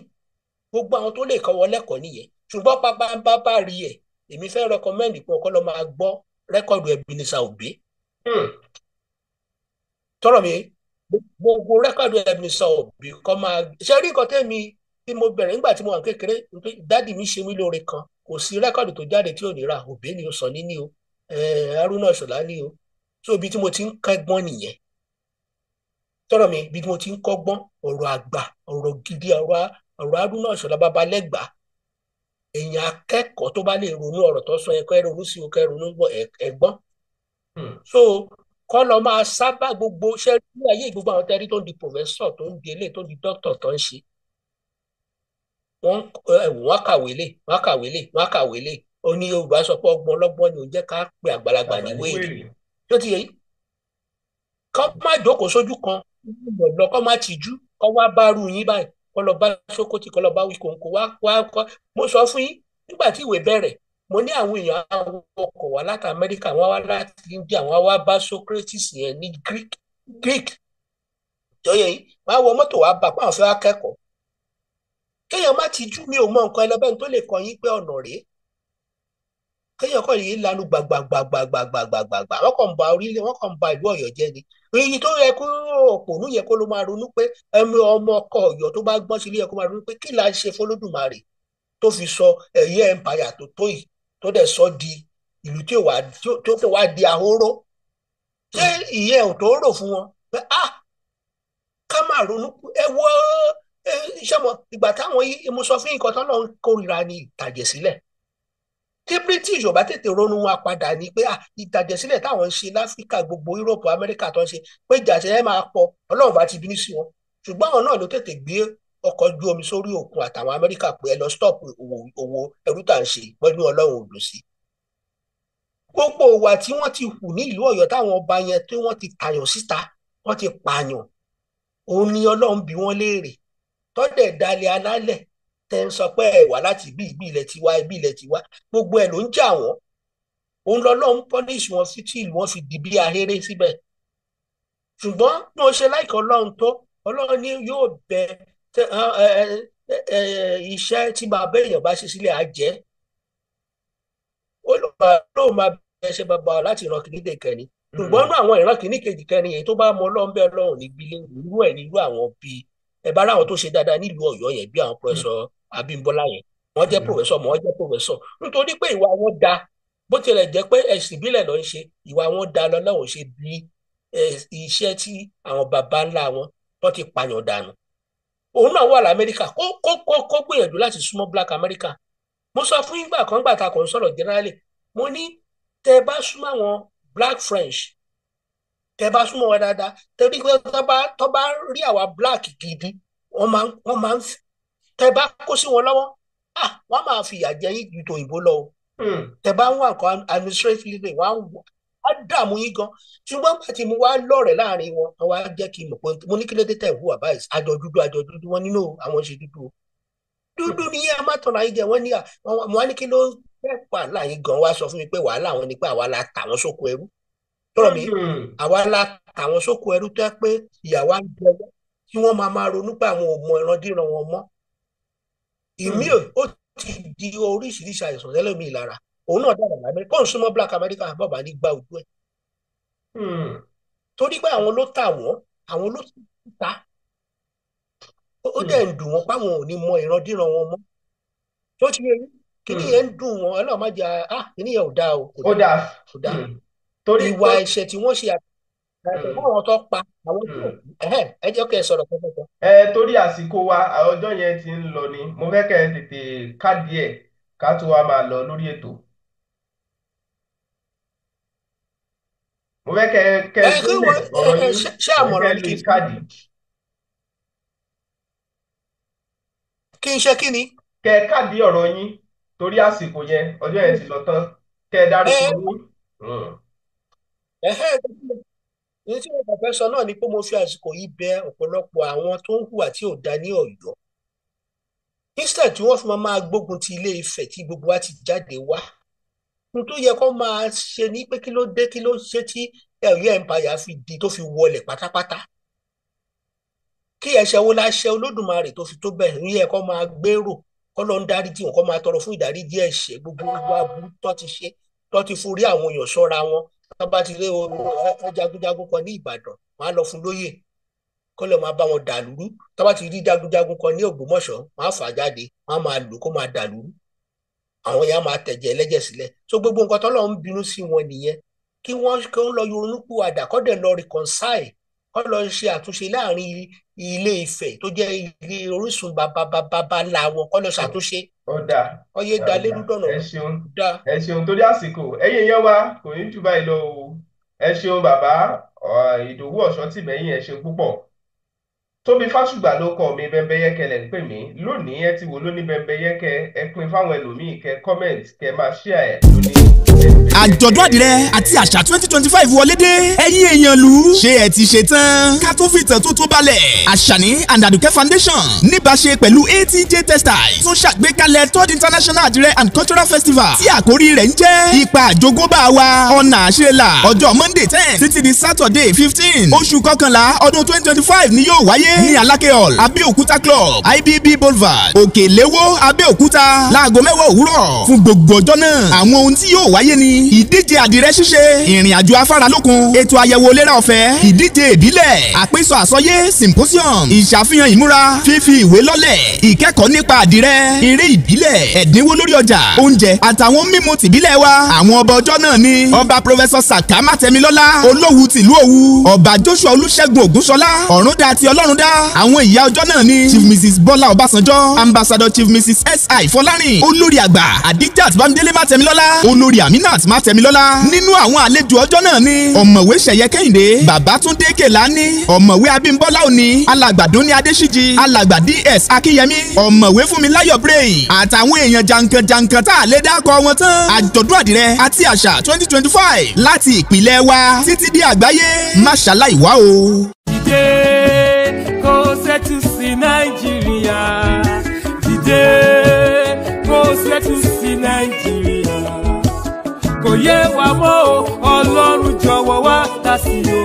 B: gbogbo àwọn tó lè kọ́ wọn lẹ́kọ̀ọ́ nìyẹn. Ṣùgbọ́n pápá ń bá rí ẹ̀, èmi fẹ́ rẹkọmẹ́ndì pé ọkọ lọ máa gbọ́ rẹ́kọ̀dù Ebenezer Obey,
A: Hmm.
B: tọrọ mi, gbogbo rẹ́kọ̀dù Ebenezer Obey kọ́ máa ṣe rí nǹkan tẹ́mi tí mo bẹ̀rẹ̀ nígbà tí mo wà kékeré, dádì mi ṣe mí lóore kan, kò sí rẹ́kọ̀dù tó jáde tí ò ní ra, Obey ni o, Sunny ni o, Haruna Ìṣọ̀lá ni o, so ibi tí mo ti ń kẹ́gbọ́n nìyẹn, tọrọ mi, ibi tí mo ti ń kọ́gbọ́n ọ̀rọ̀ àgbà, ọ̀rọ̀ gidi, ọ̀rọ̀ Haruna Ìṣọ̀lá Babalẹ́gbàá, èèyàn akẹ́kọ̀ọ́ tó bá lè ronú ọ̀rọ̀ tó sọ yẹn kẹ́ ronú sí o, kẹ́ ronú ẹ̀gbọ́n.
A: Hmm.
B: So kọ́ lọ máa sábà gbogbo ṣẹ́ ní ayé gbogbo àwọn tẹ́rí tó ń di pòfẹ́sọ̀, tó ń di eléyìí, tó ń di dókítà, tó ń ṣe wọ́n kàwé lé, wọ́n kàwé lé, wọ́n kàwé lé. Ó ní Yorùbá sọ pé ọgbọ́n ọlọ́gbọ́n ni ò ń jẹ́ ká pe àgbàlagbà
A: Àgbà
B: ní
A: ní
B: wèrè,
A: wèrè.
B: tó ti yẹ yìí. Kọ́ má jókòó sójú kan lọ, kọ́ má tìjú, kọ́ wá bá rú yín báyìí, kọ́ lọ bá Sókótì, kọ́ lọ bá Awíkonko wá kọ́. Mo sọ fún yín nígbà tí ìwé bẹ̀rẹ̀, mo ní àwọn èèyàn àwọn ọkọ̀ wá láti Amẹ́ríkà, wọ́n wá láti India, wọ́n wá bá Socrates yẹn ní Greek tó yẹ yìí, wọ́n á wọ mọ́tò wá bá pàwọn fẹ́ wá kẹ́kọ̀ọ́. Kéèyàn má tìjú, mi ò mọ nǹkan ẹlẹ́bẹ̀ẹ́ tó lè kọ́ yín pé ọ̀nà rèé, kéèyàn kọ́ yìí lanu gbàgbàgbàgbàgbàgbàgbà, wọ́n kàn ń ba orílẹ̀, wọ́n kàn ń ba ìlú Ọ̀yọ́ jẹ́ ni. Èyí tó yẹ kó òpònú yẹ kó ló máa ronú pé ọmọ ọkọ Ọ̀yọ́ tó bá gbọ́n sí ilé yẹ kó máa ronú pé kí là ń ṣe f'Olódùmarè tó fi sọ ẹ̀yẹ empire tó yìí, tó dẹ̀ sọ di ìlú tó wá di ahóró. Ṣé ìyẹn ò tó rò fún wọn pé ká máa ronú ẹ wọ iṣẹ́ mọ ìgbà táwọn yìí, mo sọ fún nǹkan tó lọ́n kórìíra ní ìtàjẹ̀sílẹ̀. Tí British ò bá tètè ronú wọn padà ní pé ìtàjẹ̀sílẹ̀ táwọn ń ṣe láfíríkà, gbogbo Europe, Amẹ́ríkà tó ń ṣe pé ìjàṣẹ́ ẹ máa pọ̀, Ọlọ́run bá ti bínú sí wọn. Ṣùgbọ́n àwọn náà ló tètè gbé ọkọ̀ ojú omi sórí òkun àtàwọn Amẹ́ríkà pé ẹ lọ stop òwò ẹrú tà ń ṣe, pẹ̀lú Ọlọ́run ò lò sí. Gbogbo ìwà tí wọ́n ti hù ní ìlú Ọ̀yọ́ táwọn ọba yẹn tí wọ́n ti tàyàn síta, wọ́n ti pààyàn, òun ni Ọlọ́run bí wọ́n léèrè, tọ́dẹ̀ dalẹ̀ alálẹ̀ tẹ́ ń sọ pé ẹ wá láti ibi ilẹ̀ ti wá, ibi ilẹ̀ ti wá, gbogbo ẹ̀ ló ń jà wọ́n. Òun lọ́lọ́run punish wọn sí tí ìlú wọn fi di bí ahéré síbẹ̀. Ṣùgbọ́n bí wọ́n ṣe láìka Ọlọ́run tó, Ọlọ́run ní yóò bẹ iṣẹ́ tí bàbá èèyàn bá ṣe sílẹ̀ á jẹ́. Ó lóun máa bẹ ṣe bàbá láti ìran kìíní dé kẹ́ni. ṣùgbọ́n ní àwọn ìran kìíní kejì kẹrin èyí tó bá mọ Ọlọ́run bẹ́ẹ̀ Ọlọ́run níbi irú ẹ̀ nílùú àwọn bíi ẹ bá ráwọn tó ṣe dáadáa nílùú Ọ̀yọ́ yẹn bí àwọn pọfẹsọ Abímbọ́lá yẹn wọ́n jẹ́ pọfẹsọ mọ́ wọ́n jẹ́ pọfẹsọ nítorí pé ìwà wọn da bó tilẹ̀ jẹ́ pé ẹ̀sìn ìbílẹ̀ ló ń ṣe ìwà wọn da lọ́lọ́run ṣe bí iṣẹ́ tí àwọn baba ńlá wọn tó ti pààyàn dànù òun náà wà l'Amẹ́ríkà kó gbìyànjú láti súnmọ́ Black America mo sọ fún ìgbà kan gbà ta kò ń sọ̀rọ̀ generally mo ní tẹ bá súnmọ́ àwọn Black French tẹ bá súnmọ́ wọn dáadáa torí pé tó bá rí àwa Black gidi wọ́n máa ń tẹ bá kó sí wọn lọ́wọ́ wọ́n máa fi ìyà jẹ yín ju tòyìnbó lọ o tẹ bá ń wà nǹkan administratively wọ́n á dààmú yín gan ṣùgbọ́n pàtí mo wá lọ́rẹ̀ẹ́ láàrin wọn wọ́n wá jẹ́ kí n mọ̀ pé mo ní kí ló dé tẹ̀ hùwà báyìí àjọ dúdú wọn nínú àwọn ṣe dúdú ní yẹn a má tọ̀nà ayé jẹ wọ́n ní wọ́n ní kí ló fẹ́ wàhálà yín gan wá sọ fún mi pé wàhálà wọn ni pé àwa la tà wọ́n sóko ẹrú tọ́rọ̀ mi àwa la tà wọ́n sóko ẹrú tó yẹ pé ìyàwó ń jẹ wọ́n tí wọ́n máa ronú pé àwọn ò mọ ìrandíran wọn mọ́ ìmí ó ti di oríṣiríṣi àìsàn lẹ́lẹ́mí ìlara òun náà dára l'Amẹ́ríkà kó n súnmọ́ Black America bàbá ní gbá ojú ẹ̀ torí pé àwọn ló tà wọ́n àwọn ló ta ó dẹ̀ ń dùn wọ́n páwọn ò ní mọ ìrandíran wọn mọ́ tó ti yẹ kíní yẹn ń dùn wọ́n Ọlọ́run má jẹ́ kíní yẹn ò dáa o kò dáa torí ìwà ẹ̀ṣẹ̀ tí wọ́n ṣe àtẹ̀wọ́ àwọn tó pa àwọn tó ẹ jẹ́ kẹ́ ẹ sọ̀rọ̀ pẹ́pẹ́pẹ́.
A: torí àsìkò wa ọjọ́ yẹn ti ń lọ ni mo fẹ́ kẹ́ ẹ tètè káàdì ẹ̀ ká tó wá máa lọ lórí ètò. mo fẹ́ kẹ́ ẹ sílẹ̀ ọ̀rọ̀ yín
B: ṣé àmọ̀ràn ni kí n
A: káàdì.
B: kí n ṣe kí ni.
A: kẹ́ ẹ káàdì ọ̀rọ̀ yín torí àsìkò yẹn ọjọ́ yẹn ti lọ tán kẹ́ ẹ dárúkọ yín.
B: èyí tí mo fẹ́ sọ náà ni pé mo fi àsìkò yìí bẹ ọ̀pọ̀lọpọ̀ àwọn tó ń hùwà tí ò dá ní Ọ̀yọ́ instead tí wọ́n fi máa gbógun ti Ilé Ifẹ̀ tí gbogbo wa ti jáde wá n tó yẹ kó máa ṣe ní pé kí ló dé kí ló ṣe tí Ọ̀yọ́ empire fi di tó fi wọlẹ̀ pátápátá kí ẹ̀ṣẹ̀ wo la ṣe Olódùmarè tó fi tó bẹ́ẹ̀ ní yẹ kó máa gbèrò kó lọ ń dáríjì wọn kó máa tọrọ fún ìdáríjì ẹ̀ṣẹ̀ gbogbo aburú tó ti ṣe tó ti forí àwọn èèyàn sọ́ra wọn tó bá ti rí jagunjagun kan ní Ìbàdàn wọn á lọ fún lóyè kó lè máa bá wọn dàlúrú tó bá ti rí jagunjagun kan ní Ògbómọ̀ṣọ́ wọn á fà jáde wọn á máa lù kó máa dàlúrú àwọn yẹn á máa tẹ̀jẹ̀ ẹlẹ́jẹ̀ sílẹ̀ so gbogbo nǹkan tọ́lọ́ ń bínú sí wọn nìyẹn kí wọ́n lọ ronúpìwàdà kó dẹ̀ lọ reconcile kó lọ ṣe àtúnṣe láàrin Ilé Ifẹ̀ tó jẹ́ ilé orísun bàbá ńlá wọn kó lọ ṣàtúnṣe ọyẹ dalérú dọ̀nà
A: ẹ ṣeun torí àsìkò ẹ̀yin yẹn wá kò ní jù báyìí lọ o ẹ ṣeun bàbá Ìdòwú Ọ̀ṣọ́tìmẹ́yìn ẹ ṣeun púpọ̀ Tóbi Fásùgbà ló kọ mi Bẹ́mbẹ́yẹ́kẹ́ lẹ̀ ń pè mí lónìí ẹ ti wò lóní Bẹ́mbẹ́yẹ́kẹ́ ẹ pín fáwọn ẹlòmíì kẹ́ comment kẹ́ máa share ẹ lónìí.
C: àjọ̀dún àdìrẹ àti àṣà 2025 wọlé dé ẹ̀yin èèyàn lù ú ṣé ẹ ti ṣe tán ká tó fi ìtàn tó balẹ̀ Àṣàní and Àdùkẹ́ Foundation níbàṣe pẹ̀lú ATJ Textiles tún ṣàgbékalẹ̀ 3rd International Àdìrẹ and Cultural Festival tí àkórí rẹ̀ ń jẹ́ ipa àjogúnbá wa ọ̀nà àṣelà ọjọ́ Monday 10 títí di Saturday 15 oṣù kọkànlá ọdún 2025 ni yóò wáyé ní Alákẹ́ Hall Abẹ́òkúta Club IBB Boulevard Òkèléwó Abẹ́òkúta láago 10 òwúrọ̀ fún gbogbo ọjọ́ náà àwọn ohun tí yóò wáyé ni ìdíje àdìrẹ ṣíṣe ìrìn àjò afáralókun ètò àyẹ̀wò ìlera ọ̀fẹ́ ìdíje ìbílẹ̀ àpéṣọ àsọyé symposium ìṣàfihàn ìmúra fífi ìwé lọ́lẹ̀ ìkẹ́kọ̀ọ́ nípa àdìrẹ eré ìbílẹ̀ ẹ̀dínwó lórí ọjà oúnjẹ àtàwọn mímu tìbílẹ̀ wa àwọn ọba ọjọ́ náà ni ọba Professor Saka Mátẹmilọ́lá Olówu tìlú Òwu ọba Joshua Olúṣẹ́gun Ògúnṣọlá Ọ̀rúndá ti Ọlọ́rundá àwọn ìyá ọjọ́ náà ni Chief Mrs Bọ́lá Ọbásanjọ́ Ambassador Chief Mrs S.I. Fọlárìn olórí àgbà Adijat Bámidélé Mátẹmilọ́lá olórí Aminat Mátẹmilọ́lá nínú àwọn àlejò ọjọ́ náà ni ọ̀mọ̀wé Ṣẹ̀yẹ Kẹ́hìndé Babátúndé Kèlání ọ̀mọ̀wé Abímbọ́lá Òní alàgbà Dóní Adéṣíjì alàgbà DS Akínyẹmí ọ̀mọ̀wé Fúnmiláyọ̀ Brain àtàwọn èèyàn jankan-jankan tá a lè dákọ̀ wọn tán àjọ̀dún àdìrẹ àti àṣà 2025 láti ìpìlẹ̀ wa títí di àgbáyé má ṣàlàyé wá o.
D: Dìde kó ṣẹ́tù sí Nàìjíríà dìde kó ṣẹ́tù sí Nàìjíríà kò yé wa mọ́ o Ọlọ́run jọ̀wọ́ wá dá sí o.